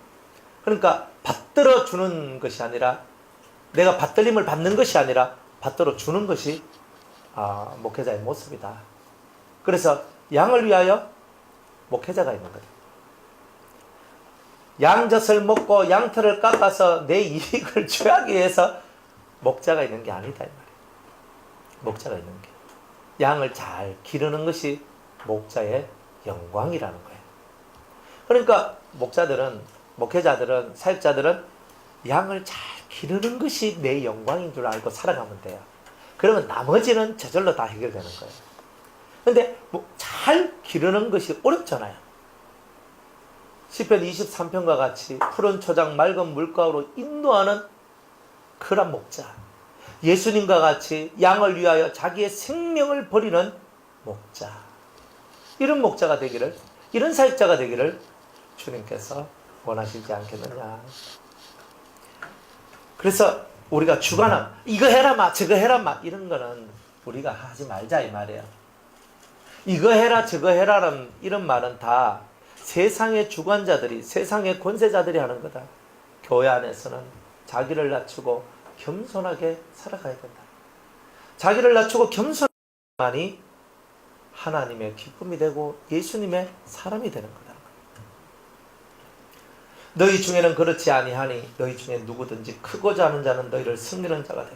그러니까 받들어 주는 것이 아니라, 내가 받들림을 받는 것이 아니라 받들어 주는 것이 목회자의 모습이다. 그래서 양을 위하여 목회자가 있는 거예요. 양젖을 먹고 양털을 깎아서 내 이익을 취하기 위해서 목자가 있는 게 아니다 이 말이에요. 목자가 있는 게, 양을 잘 기르는 것이 목자의 영광이라는 거예요. 그러니까 목회자들은, 사역자들은 양을 잘 기르는 것이 내 영광인 줄 알고 살아가면 돼요. 그러면 나머지는 저절로 다 해결되는 거예요. 근데 잘 기르는 것이 어렵잖아요. 시편 23편과 같이 푸른 초장 맑은 물가로 인도하는 그런 목자, 예수님과 같이 양을 위하여 자기의 생명을 버리는 목자, 이런 목자가 되기를, 이런 사역자가 되기를 주님께서 원하시지 않겠느냐. 그래서 우리가 주관함, 이거 해라 마 저거 해라 마 이런 거는 우리가 하지 말자 이 말이에요. 이거 해라 저거 해라는 이런 말은 다 세상의 주관자들이, 세상의 권세자들이 하는 거다. 교회 안에서는 자기를 낮추고 겸손하게 살아가야 된다. 자기를 낮추고 겸손만이 하나님의 기쁨이 되고 예수님의 사람이 되는 거다. 너희 중에는 그렇지 아니하니 너희 중에 누구든지 크고자 하는 자는 너희를 섬기는 자가 되고,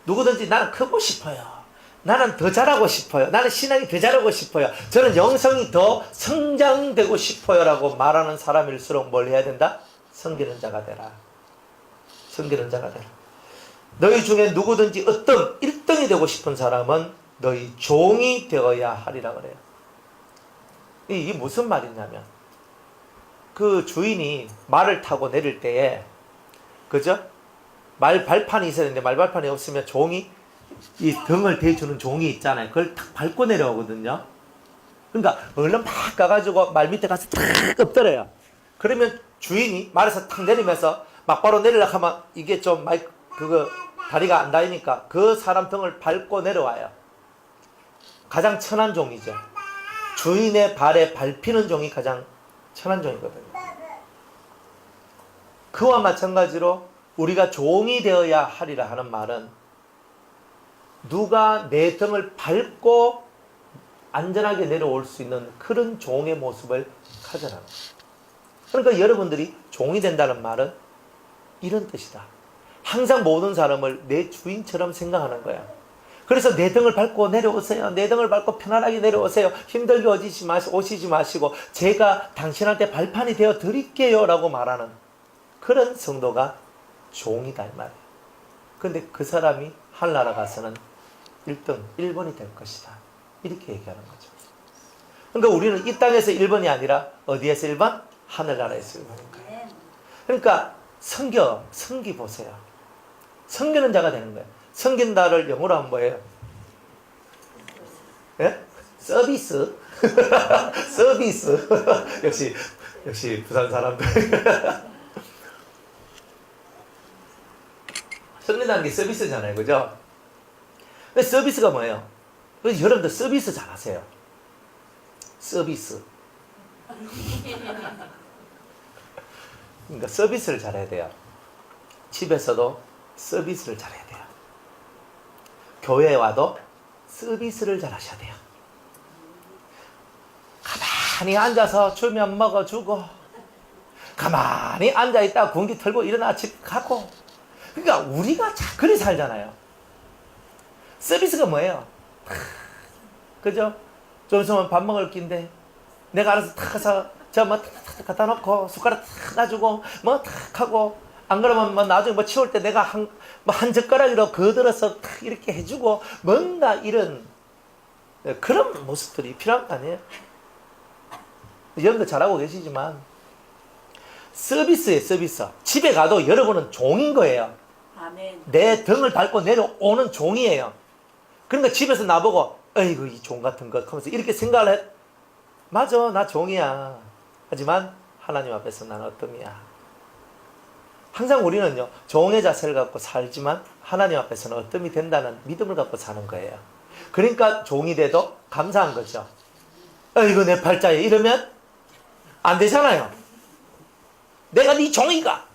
누구든지 나는 크고 싶어요, 나는 더 잘하고 싶어요, 나는 신앙이 더 잘하고 싶어요, 저는 영성이 더 성장되고 싶어요 라고 말하는 사람일수록 뭘 해야 된다? 섬기는 자가 되라. 섬기는 자가 되라. 너희 중에 누구든지 어떤 1등이 되고 싶은 사람은 너희 종이 되어야 하리라 그래요. 이게 무슨 말이냐면, 그 주인이 말을 타고 내릴 때에, 그죠? 말 발판이 있어야 되는데 말 발판이 없으면 종이 이 등을 대주는 종이 있잖아요. 그걸 탁 밟고 내려오거든요. 그러니까 얼른 막 가가지고 말 밑에 가서 탁 엎드려요. 그러면 주인이 말에서 탁 내리면서 막바로 내리려고 하면 이게 좀 그거 다리가 안 닿으니까 그 사람 등을 밟고 내려와요. 가장 천한 종이죠. 주인의 발에 밟히는 종이 가장 천한 종이거든요. 그와 마찬가지로 우리가 종이 되어야 하리라 하는 말은 누가 내 등을 밟고 안전하게 내려올 수 있는 그런 종의 모습을 가져라. 그러니까 여러분들이 종이 된다는 말은 이런 뜻이다. 항상 모든 사람을 내 주인처럼 생각하는 거야. 그래서 내 등을 밟고 내려오세요. 내 등을 밟고 편안하게 내려오세요. 힘들게 오시지 마시고 제가 당신한테 발판이 되어 드릴게요 라고 말하는 그런 성도가 종이다 이 말이에요. 근데 그 사람이 하늘나라 가서는 1등, 1번이 될 것이다. 이렇게 얘기하는 거죠. 그러니까 우리는 이 땅에서 1번이 아니라 어디에서 1번? 하늘나라에서 1번인 거예요. 그러니까 섬기 보세요. 섬기는 자가 되는 거예요. 섬긴다를 영어로 하면 뭐예요? 예? 서비스. 서비스. 역시 부산 사람들. 섬긴다는 게 서비스잖아요. 그죠? 근데 서비스가 뭐예요? 여러분들 서비스 잘하세요. 서비스. 그러니까 서비스를 잘해야 돼요. 집에서도 서비스를 잘해야 돼요. 교회에 와도 서비스를 잘하셔야 돼요. 가만히 앉아서 주면 먹어주고 가만히 앉아있다가 공기 털고 일어나 집 가고. 그러니까 우리가 그리 살잖아요. 서비스가 뭐예요? 그죠? 좀 있으면 밥 먹을 끼인데 내가 알아서 탁 가서 뭐 탁 갖다 놓고 숟가락 탁 놔주고 뭐 탁 하고 안 그러면 뭐 나중에 뭐 치울 때 내가 한 젓가락으로 거들어서 탁 이렇게 해주고 뭔가 이런 그런 모습들이 필요한 거 아니에요? 여러분들 잘하고 계시지만 서비스예요. 서비스. 집에 가도 여러분은 종인 거예요. 아멘. 내 등을 밟고 내려오는 종이에요. 그러니까 집에서 나보고 어이구 이 종 같은 것 하면서 이렇게 생각을 해. 맞아 나 종이야. 하지만 하나님 앞에서 나는 어떠이야. 항상 우리는요 종의 자세를 갖고 살지만 하나님 앞에서는 어떠이 된다는 믿음을 갖고 사는 거예요. 그러니까 종이 돼도 감사한 거죠. 어이구 내 팔자에 이러면 안 되잖아요. 내가 네 종이가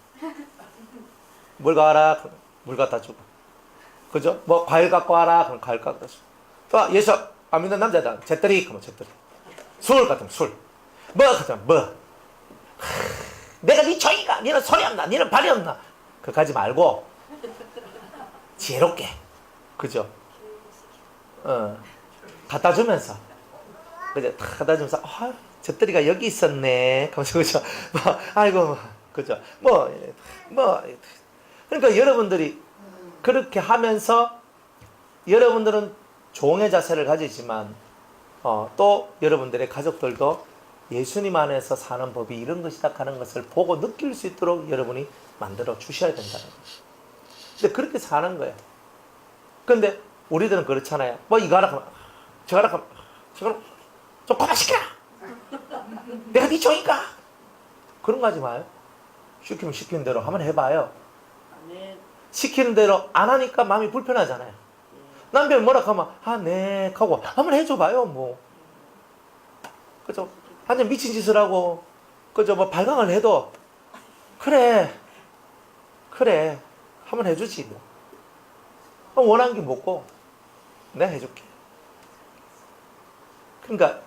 물 가라 물 갖다 주고 그죠? 뭐 과일 갖고 와라 그럼 과일 갖다 주고 또 예수 안 믿는 남자다 잿더리 그러면 잿더리 술 같으면 술 뭐 같으면 뭐 내가 네 종이가 니는 손이 없나 니는 발이 없나 그거 가지 말고 지혜롭게 그죠? 갖다 주면서 그죠? 갖다 주면서 잿더리가 여기 있었네 하면서 그죠? 뭐 아이고 그죠? 뭐 그러니까 여러분들이 그렇게 하면서 여러분들은 종의 자세를 가지지만 또 여러분들의 가족들도 예수님 안에서 사는 법이 이런 것이다 하는 것을 보고 느낄 수 있도록 여러분이 만들어 주셔야 된다는 거죠. 근데 그렇게 사는 거예요. 근데 우리들은 그렇잖아요. 뭐 이거 하라 저거 하라 저거 좀 그만 시켜라. 내가 네 종이가 그런 거 하지 마요. 시키면 시키는 대로 한번 해봐요. 아멘. 시키는 대로 안 하니까 마음이 불편하잖아요. 남편이 뭐라 하면 네 하고 한번 해줘봐요 뭐. 그죠? 완전 미친 짓을 하고 그죠? 뭐 발광을 해도 그래 한번 해주지 뭐. 원하는 게 뭐고 내가 해줄게. 그러니까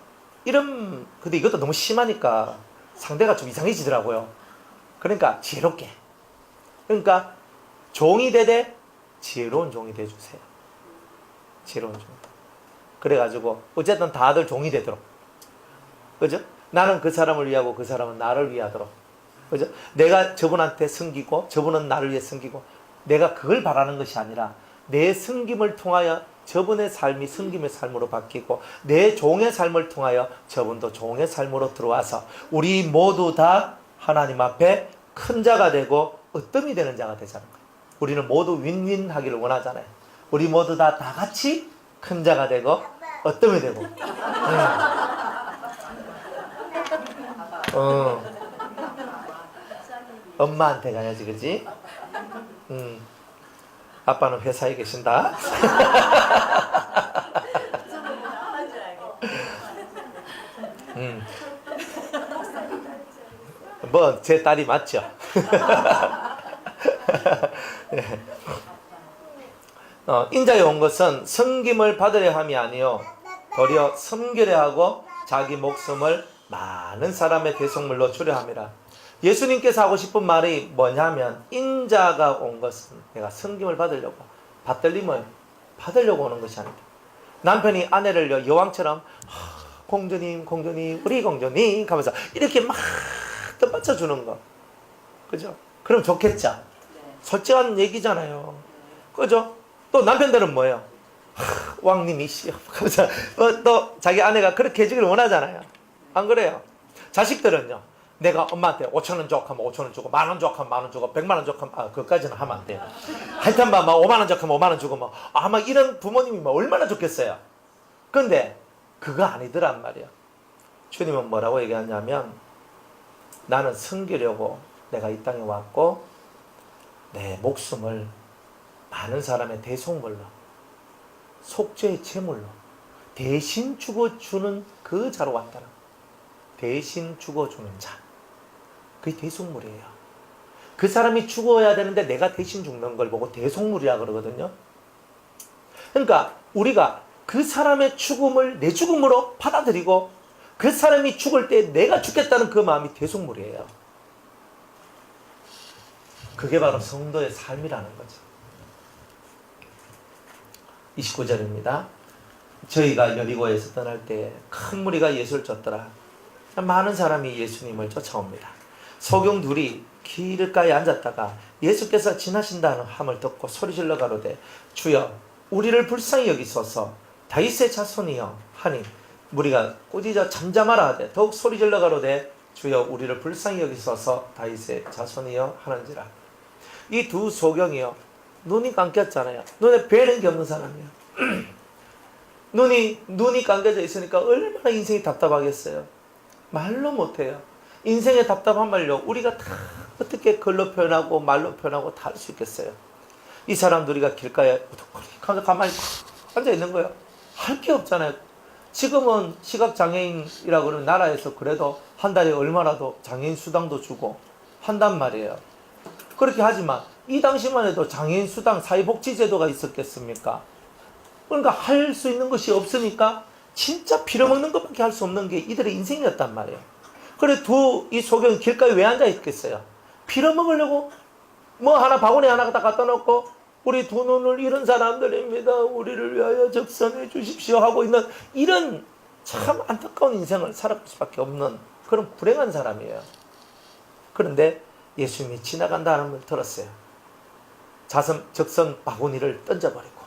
근데 이것도 너무 심하니까 상대가 좀 이상해지더라고요. 그러니까 지혜롭게. 그러니까 종이 되되 지혜로운 종이 되주세요. 지혜로운 종. 그래가지고 어쨌든 다들 종이 되도록. 그죠? 나는 그 사람을 위하고 그 사람은 나를 위하도록. 그죠? 내가 저분한테 섬기고 저분은 나를 위해 섬기고 내가 그걸 바라는 것이 아니라 내 섬김을 통하여 저분의 삶이 섬김의 삶으로 바뀌고 내 종의 삶을 통하여 저분도 종의 삶으로 들어와서 우리 모두 다 하나님 앞에 큰 자가 되고 으뜸이 되는 자가 되자는 거예요. 우리는 모두 윈윈하기를 원하잖아요. 우리 모두 다 같이 큰 자가 되고 어떤 게 되고. 엄마한테 가야지, 그지? 아빠는 회사에 계신다. 뭐 제 딸이 맞죠? 네. 인자에 온 것은 섬김을 받으려 함이 아니요 도리어 섬기려 하고 자기 목숨을 많은 사람의 대속물로 주려 함이라. 예수님께서 하고 싶은 말이 뭐냐면 인자가 온 것은 내가 섬김을 받으려고, 받들림을 받으려고 오는 것이 아니다. 남편이 아내를 여왕처럼 공주님 우리 공주님 하면서 이렇게 막 떠받쳐주는 거, 그죠? 그럼 좋겠죠? 솔직한 얘기잖아요, 그죠? 또 남편들은 뭐예요? 왕님이시여 하면서 또 자기 아내가 그렇게 해주기를 원하잖아요. 안 그래요? 자식들은요, 내가 엄마한테 5,000원 줘 하면 5,000원 주고, 만원 줘 하면 만원 주고, 100만 원 줘 하면 그것까지는 하면 안 돼요. 하여튼 막 5만 원 줘 하면 5만 원 주고, 막 이런 부모님이 얼마나 좋겠어요. 근데 그거 아니더란 말이야. 주님은 뭐라고 얘기하냐면, 나는 섬기려고 내가 이 땅에 왔고 내 목숨을 많은 사람의 대속물로, 속죄의 제물로 대신 죽어주는 그 자로 왔다는, 대신 죽어주는 자, 그게 대속물이에요. 그 사람이 죽어야 되는데 내가 대신 죽는 걸 보고 대속물이라 그러거든요. 그러니까 우리가 그 사람의 죽음을 내 죽음으로 받아들이고 그 사람이 죽을 때 내가 죽겠다는 그 마음이 대속물이에요. 그게 바로 성도의 삶이라는 거죠. 29절입니다. 저희가 여리고에서 떠날 때 큰 무리가 예수를 쫓더라. 많은 사람이 예수님을 쫓아옵니다. 소경 둘이 길가에 앉았다가 예수께서 지나신다는 함을 듣고 소리질러 가로되 주여 우리를 불쌍히 여기소서 다윗의 자손이여 하니 무리가 꾸짖어 잠잠하라 하되 더욱 소리질러 가로되 주여 우리를 불쌍히 여기소서 다윗의 자손이여 하는지라. 이 두 소경이요, 눈이 감겼잖아요. 눈에 뵈는 게 없는 사람이에요. 눈이 감겨져 있으니까 얼마나 인생이 답답하겠어요. 말로 못해요. 인생의 답답한 말로 우리가 다 어떻게 글로 표현하고 말로 표현하고 다 할 수 있겠어요. 이 사람들이가 길가에 가만히 앉아 있는 거예요. 할 게 없잖아요. 지금은 시각장애인이라고 그러는 나라에서 그래도 한 달에 얼마라도 장애인 수당도 주고 한단 말이에요. 그렇게 하지만 이 당시만 해도 장애인 수당 사회복지제도가 있었겠습니까? 그러니까 할 수 있는 것이 없으니까 진짜 빌어먹는 것밖에 할 수 없는 게 이들의 인생이었단 말이에요. 그래 이 소경이 길가에 왜 앉아 있겠어요? 빌어먹으려고 뭐 하나 바구니 하나 갖다 놓고 우리 두 눈을 잃은 사람들입니다. 우리를 위하여 적선해 주십시오 하고 있는 이런 참 안타까운 인생을 살아갈 수밖에 없는 그런 불행한 사람이에요. 그런데 예수님이 지나간다는 걸 들었어요. 적선 바구니를 던져버리고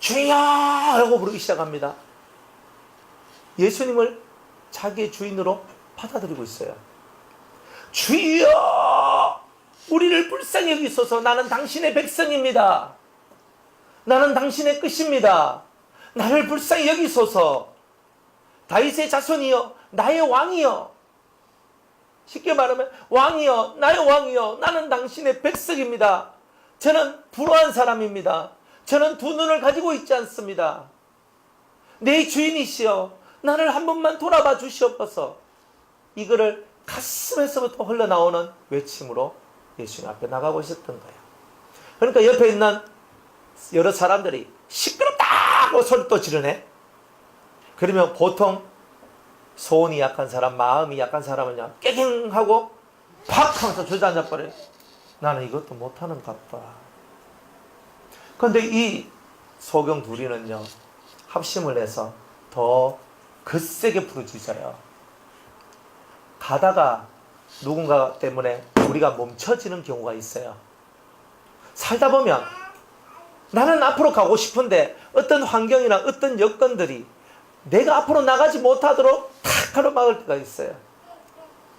주여! 하고 부르기 시작합니다. 예수님을 자기의 주인으로 받아들이고 있어요. 주여! 우리를 불쌍히 여기소서. 나는 당신의 백성입니다. 나는 당신의 끝입니다. 나를 불쌍히 여기소서. 다윗의 자손이여, 나의 왕이여. 쉽게 말하면 왕이여, 나의 왕이여, 나는 당신의 백성입니다. 저는 불우한 사람입니다. 저는 두 눈을 가지고 있지 않습니다. 내 주인이시여, 나를 한 번만 돌아봐 주시옵소서. 이거를 가슴에서부터 흘러나오는 외침으로 예수님 앞에 나가고 있었던 거예요. 그러니까 옆에 있는 여러 사람들이 시끄럽다 하고 소리 또 지르네. 그러면 보통 소원이 약한 사람, 마음이 약한 사람은요, 깨갱하고 팍 하면서 주저앉아버려요. 나는 이것도 못하는 것 같다. 그런데 이 소경 둘이는요, 합심을 해서 더 거세게 부르짖어요. 가다가 누군가 때문에 우리가 멈춰지는 경우가 있어요. 살다 보면 나는 앞으로 가고 싶은데 어떤 환경이나 어떤 여건들이 내가 앞으로 나가지 못하도록 탁 가로막을 때가 있어요.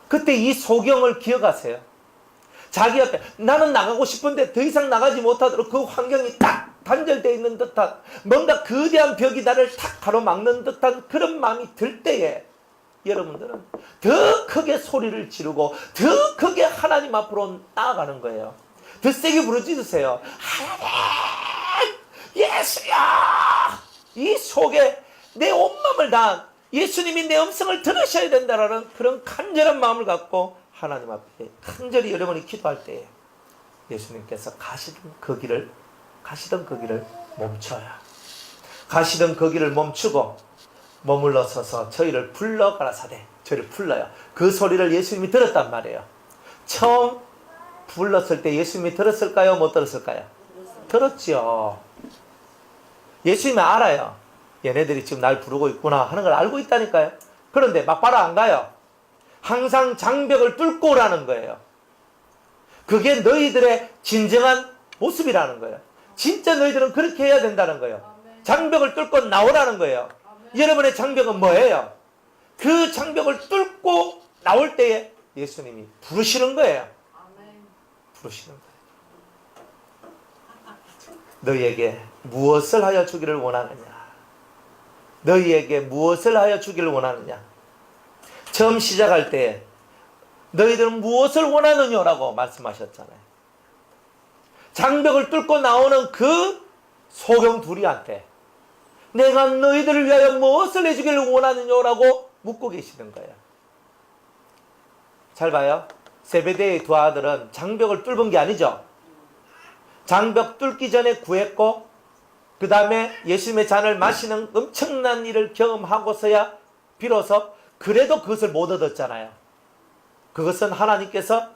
그때 이 소경을 기억하세요. 자기 앞에 나는 나가고 싶은데 더 이상 나가지 못하도록 그 환경이 딱 단절되어 있는 듯한 뭔가 거대한 벽이 나를 탁 가로막는 듯한 그런 마음이 들 때에 여러분들은 더 크게 소리를 지르고 더 크게 하나님 앞으로 나아가는 거예요. 더 세게 부르짖으세요. 하나님, 예수야! 이 속에 내 온마음을 다한 예수님이 내 음성을 들으셔야 된다라는 그런 간절한 마음을 갖고 하나님 앞에 간절히 여러분이 기도할 때에 예수님께서 가시던 그 길을 멈춰요. 가시던 그 길을 멈추고 머물러 서서 저희를 불러 가라사대, 저희를 불러요. 그 소리를 예수님이 들었단 말이에요. 처음 불렀을 때 예수님이 들었을까요? 못 들었을까요? 들었죠. 예수님이 알아요. 얘네들이 지금 날 부르고 있구나 하는 걸 알고 있다니까요. 그런데 막바로 안 가요. 항상 장벽을 뚫고 오라는 거예요. 그게 너희들의 진정한 모습이라는 거예요. 진짜 너희들은 그렇게 해야 된다는 거예요. 장벽을 뚫고 나오라는 거예요. 여러분의 장벽은 뭐예요? 그 장벽을 뚫고 나올 때에 예수님이 부르시는 거예요. 부르시는 거예요. 너희에게 무엇을 하여 주기를 원하느냐? 너희에게 무엇을 하여 주기를 원하느냐? 처음 시작할 때 너희들은 무엇을 원하느냐라고 말씀하셨잖아요. 장벽을 뚫고 나오는 그 소경 둘이한테 내가 너희들을 위하여 무엇을 해주기를 원하느냐라고 묻고 계시는 거예요. 잘 봐요. 세베대의 두 아들은 장벽을 뚫은 게 아니죠. 장벽 뚫기 전에 구했고 그 다음에 예수님의 잔을 마시는 엄청난 일을 경험하고서야 비로소 그래도 그것을 못 얻었잖아요. 그것은 하나님께서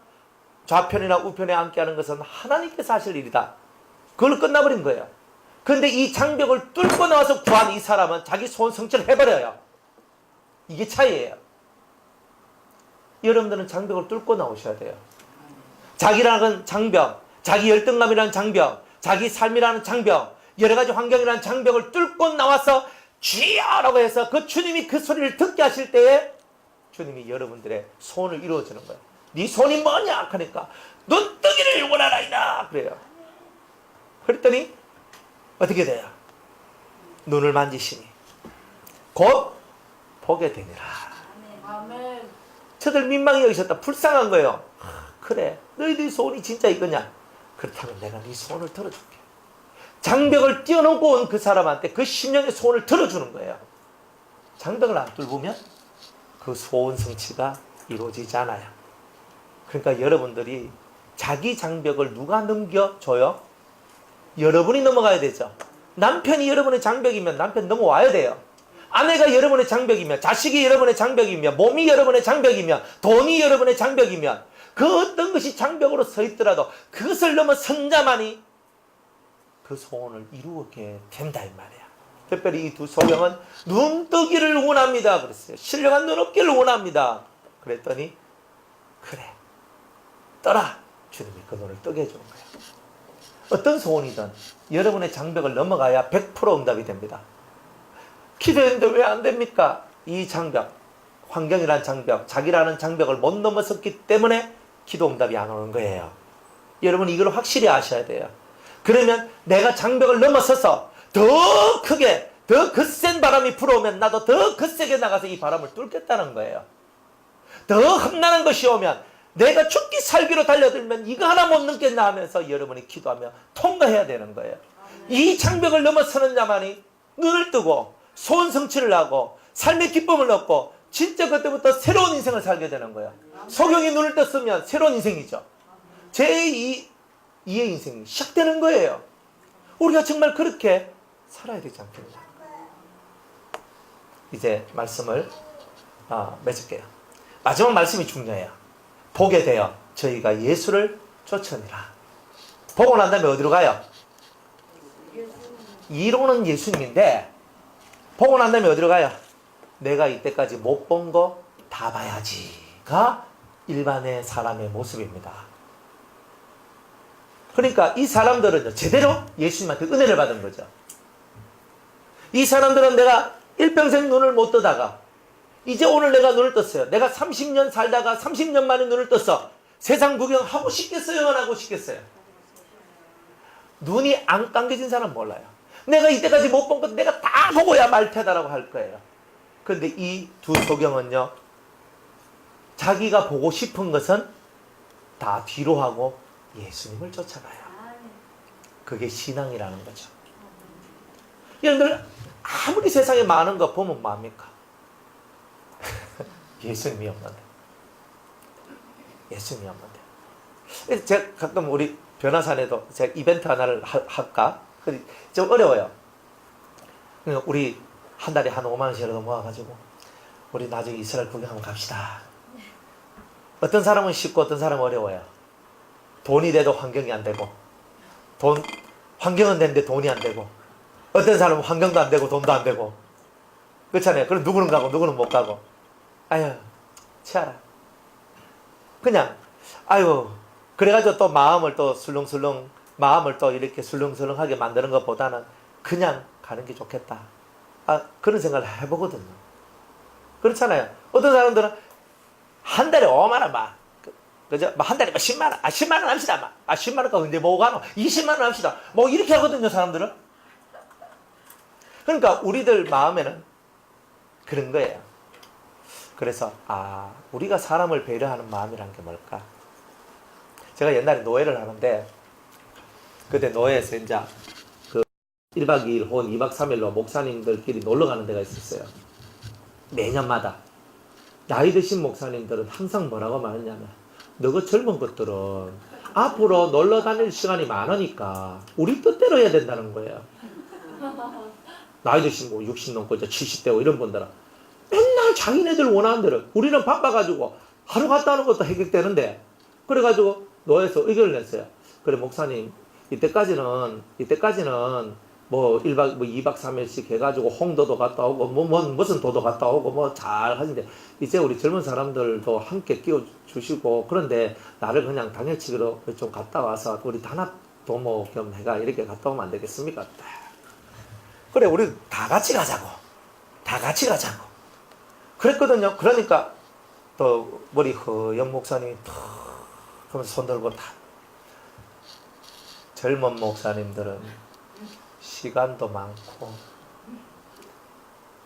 좌편이나 우편에 앉게 하는 것은 하나님께서 하실 일이다. 그걸로 끝나버린 거예요. 그런데 이 장벽을 뚫고 나와서 구한 이 사람은 자기 소원 성취를 해버려요. 이게 차이예요. 여러분들은 장벽을 뚫고 나오셔야 돼요. 자기라는 장벽, 자기 열등감이라는 장벽, 자기 삶이라는 장벽, 여러 가지 환경이라는 장벽을 뚫고 나와서 주여라고 해서 그 주님이 그 소리를 듣게 하실 때에 주님이 여러분들의 소원을 이루어주는 거예요. 네 소원이 뭐냐? 하니까 눈뜨기를 원하나이다 그래요. 그랬더니 어떻게 돼요? 눈을 만지시니 곧 보게 되니라. 아멘. 저들 민망히 여기셨다. 불쌍한 거예요. 그래, 너희들이 소원이 진짜 이거냐? 그렇다면 내가 네 소원을 들어줄게. 장벽을 뛰어넘고 온 그 사람한테 그 심령의 소원을 들어주는 거예요. 장벽을 안 뚫으면 그 소원 성취가 이루어지지 않아요. 그러니까 여러분들이 자기 장벽을 누가 넘겨줘요? 여러분이 넘어가야 되죠. 남편이 여러분의 장벽이면 남편 넘어와야 돼요. 아내가 여러분의 장벽이면, 자식이 여러분의 장벽이면, 몸이 여러분의 장벽이면, 돈이 여러분의 장벽이면 그 어떤 것이 장벽으로 서 있더라도 그것을 넘어선 자만이 그 소원을 이루게 된다 이 말이야. 특별히 이 두 소경은 눈뜨기를 원합니다 그랬어요. 신령한 눈업기를 원합니다. 그랬더니 그래 떠라. 주님이 그 눈을 뜨게 해주는 거예요. 어떤 소원이든 여러분의 장벽을 넘어가야 100% 응답이 됩니다. 기도했는데 왜 안 됩니까? 이 장벽, 환경이라는 장벽, 자기라는 장벽을 못 넘어섰기 때문에 기도 응답이 안 오는 거예요. 여러분 이걸 확실히 아셔야 돼요. 그러면 내가 장벽을 넘어서서 더 크게, 더 거센 바람이 불어오면 나도 더 거세게 나가서 이 바람을 뚫겠다는 거예요. 더 험난한 것이 오면 내가 죽기 살기로 달려들면 이거 하나 못 넘겠나 하면서 여러분이 기도하며 통과해야 되는 거예요. 이 장벽을 넘어서는 자만이 눈을 뜨고 소원 성취를 하고 삶의 기쁨을 얻고 진짜 그때부터 새로운 인생을 살게 되는 거예요. 소경이 눈을 떴으면 새로운 인생이죠. 제2의 인생이 시작되는 거예요. 우리가 정말 그렇게 살아야 되지 않겠냐. 이제 말씀을 맺을게요. 마지막 말씀이 중요해요. 보게 되어 저희가 예수를 쫓으니라. 보고 난 다음에 어디로 가요? 이론은 예수님인데 보고 난 다음에 어디로 가요? 내가 이때까지 못 본 거 다 봐야지가 일반의 사람의 모습입니다. 그러니까 이 사람들은 제대로 예수님한테 은혜를 받은 거죠. 이 사람들은 내가 일평생 눈을 못 뜨다가 이제 오늘 내가 눈을 떴어요. 내가 30년 살다가 30년 만에 눈을 떴어. 세상 구경하고 싶겠어요? 안 하고 싶겠어요? 눈이 안 감겨진 사람 몰라요. 내가 이때까지 못 본 것 내가 다 보고야 말 테다라고 할 거예요. 그런데 이 두 소경은요, 자기가 보고 싶은 것은 다 뒤로 하고 예수님을 쫓아가요. 그게 신앙이라는 거죠. 여러분들 아무리 세상에 많은 거 보면 뭐합니까? 예수님이 없는데. 예수님이 없는데. 제가 가끔 우리 변화산에도 제가 이벤트 하나를 할까? 좀 어려워요. 우리 한 달에 한 5만 원씩이라도 모아가지고 우리 나중에 이스라엘 구경 한번 갑시다. 어떤 사람은 쉽고 어떤 사람은 어려워요. 돈이 돼도 환경이 안 되고, 환경은 되는데 돈이 안 되고, 어떤 사람은 환경도 안 되고 돈도 안 되고, 그렇잖아요. 그럼 누구는 가고 누구는 못 가고. 아유, 치아라. 그냥 아유, 그래가지고 또 마음을 또 술렁술렁, 마음을 또 이렇게 술렁술렁하게 만드는 것보다는 그냥 가는 게 좋겠다. 그런 생각을 해보거든요. 그렇잖아요. 어떤 사람들은 한 달에 5만 원 막, 그죠? 한 달에 10만 원, 10만 원 합시다. 막. 10만 원가 언제 뭐 가노? 20만 원 합시다. 뭐 이렇게 하거든요, 사람들은. 그러니까 우리들 마음에는 그런 거예요. 그래서 우리가 사람을 배려하는 마음이란 게 뭘까? 제가 옛날에 노예를 하는데, 그때 노예에서 이제 그 1박 2일 혹은 2박 3일로 목사님들끼리 놀러 가는 데가 있었어요. 매년마다. 나이 드신 목사님들은 항상 뭐라고 말했냐면, 너가 젊은 것들은 앞으로 놀러 다닐 시간이 많으니까 우리 뜻대로 해야 된다는 거예요. 나이 드신 뭐 60 넘고 이제 70대고 이런 분들은 맨날 자기네들 원하는 대로, 우리는 바빠가지고 하루 갔다 오는 것도 해결되는데, 그래가지고 노예에서 의견을 냈어요. 그래, 목사님, 이때까지는 뭐 1박, 뭐 2박 3일씩 해가지고 홍도도 갔다 오고, 무슨 도도 갔다 오고, 뭐 잘 하는데, 이제 우리 젊은 사람들도 함께 끼워주시고, 그런데 나를 그냥 당일치기로 좀 갔다 와서 우리 단합 도모 겸 해가 이렇게 갔다 오면 안 되겠습니까? 그래, 우리 다 같이 가자고. 그랬거든요. 그러니까 또 머리 허연 목사님이 탁 하면서 손 들고 다. 젊은 목사님들은 시간도 많고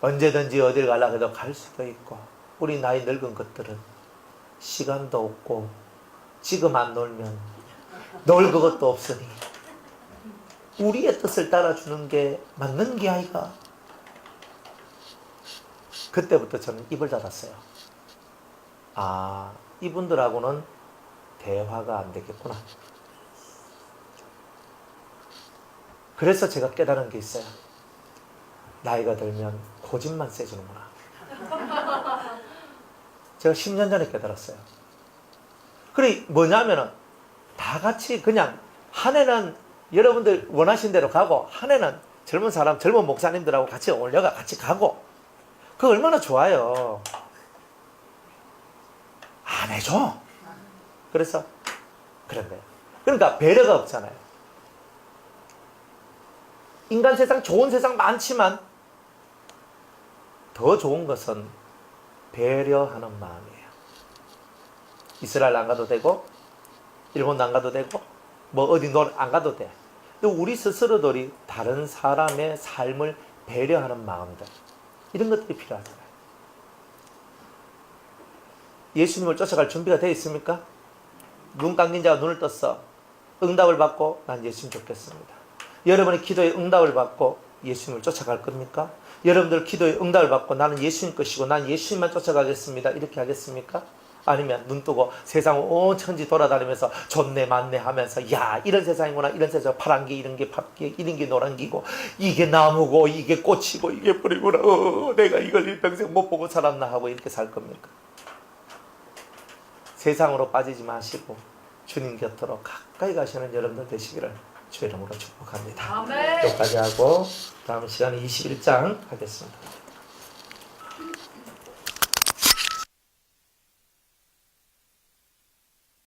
언제든지 어딜 가려고 해도 갈 수도 있고, 우리 나이 늙은 것들은 시간도 없고 지금 안 놀면 놀 그것도 없으니 우리의 뜻을 따라주는 게 맞는 게 아이가. 그때부터 저는 입을 닫았어요. 이분들하고는 대화가 안 되겠구나. 그래서 제가 깨달은 게 있어요. 나이가 들면 고집만 세지는구나. 제가 10년 전에 깨달았어요. 그래, 뭐냐면은 다 같이 그냥 한 해는 여러분들 원하신 대로 가고, 한 해는 젊은 목사님들하고 같이 올려가 같이 가고, 그거 얼마나 좋아요. 안 해줘. 그래서 그런 거예요. 그러니까 배려가 없잖아요. 인간 세상, 좋은 세상 많지만 더 좋은 것은 배려하는 마음이에요. 이스라엘 안 가도 되고, 일본도 안 가도 되고, 뭐 어디 안 가도 돼. 근데 우리 스스로들이 다른 사람의 삶을 배려하는 마음들, 이런 것들이 필요하잖아요. 예수님을 쫓아갈 준비가 되어 있습니까? 눈 감긴 자가 눈을 떴어. 응답을 받고 난 예수님 쫓겠습니다. 여러분의 기도에 응답을 받고 예수님을 쫓아갈 겁니까? 여러분들 기도에 응답을 받고 나는 예수님 것이고 난 예수님만 쫓아가겠습니다, 이렇게 하겠습니까? 아니면 눈 뜨고 세상 온 천지 돌아다니면서 좋네 맞네 하면서, 야, 이런 세상이구나, 이런 세상, 파란 게 이런 게 팝게, 이런 게 노란 게고, 이게 나무고 이게 꽃이고 이게 뿌리구나, 내가 이걸 일평생 못 보고 살았나 하고 이렇게 살 겁니까? 세상으로 빠지지 마시고 주님 곁으로 가까이 가시는 여러분들 되시기를 주의 이름으로 축복합니다. 아멘. 여기까지 하고 다음 시간에 21장 하겠습니다.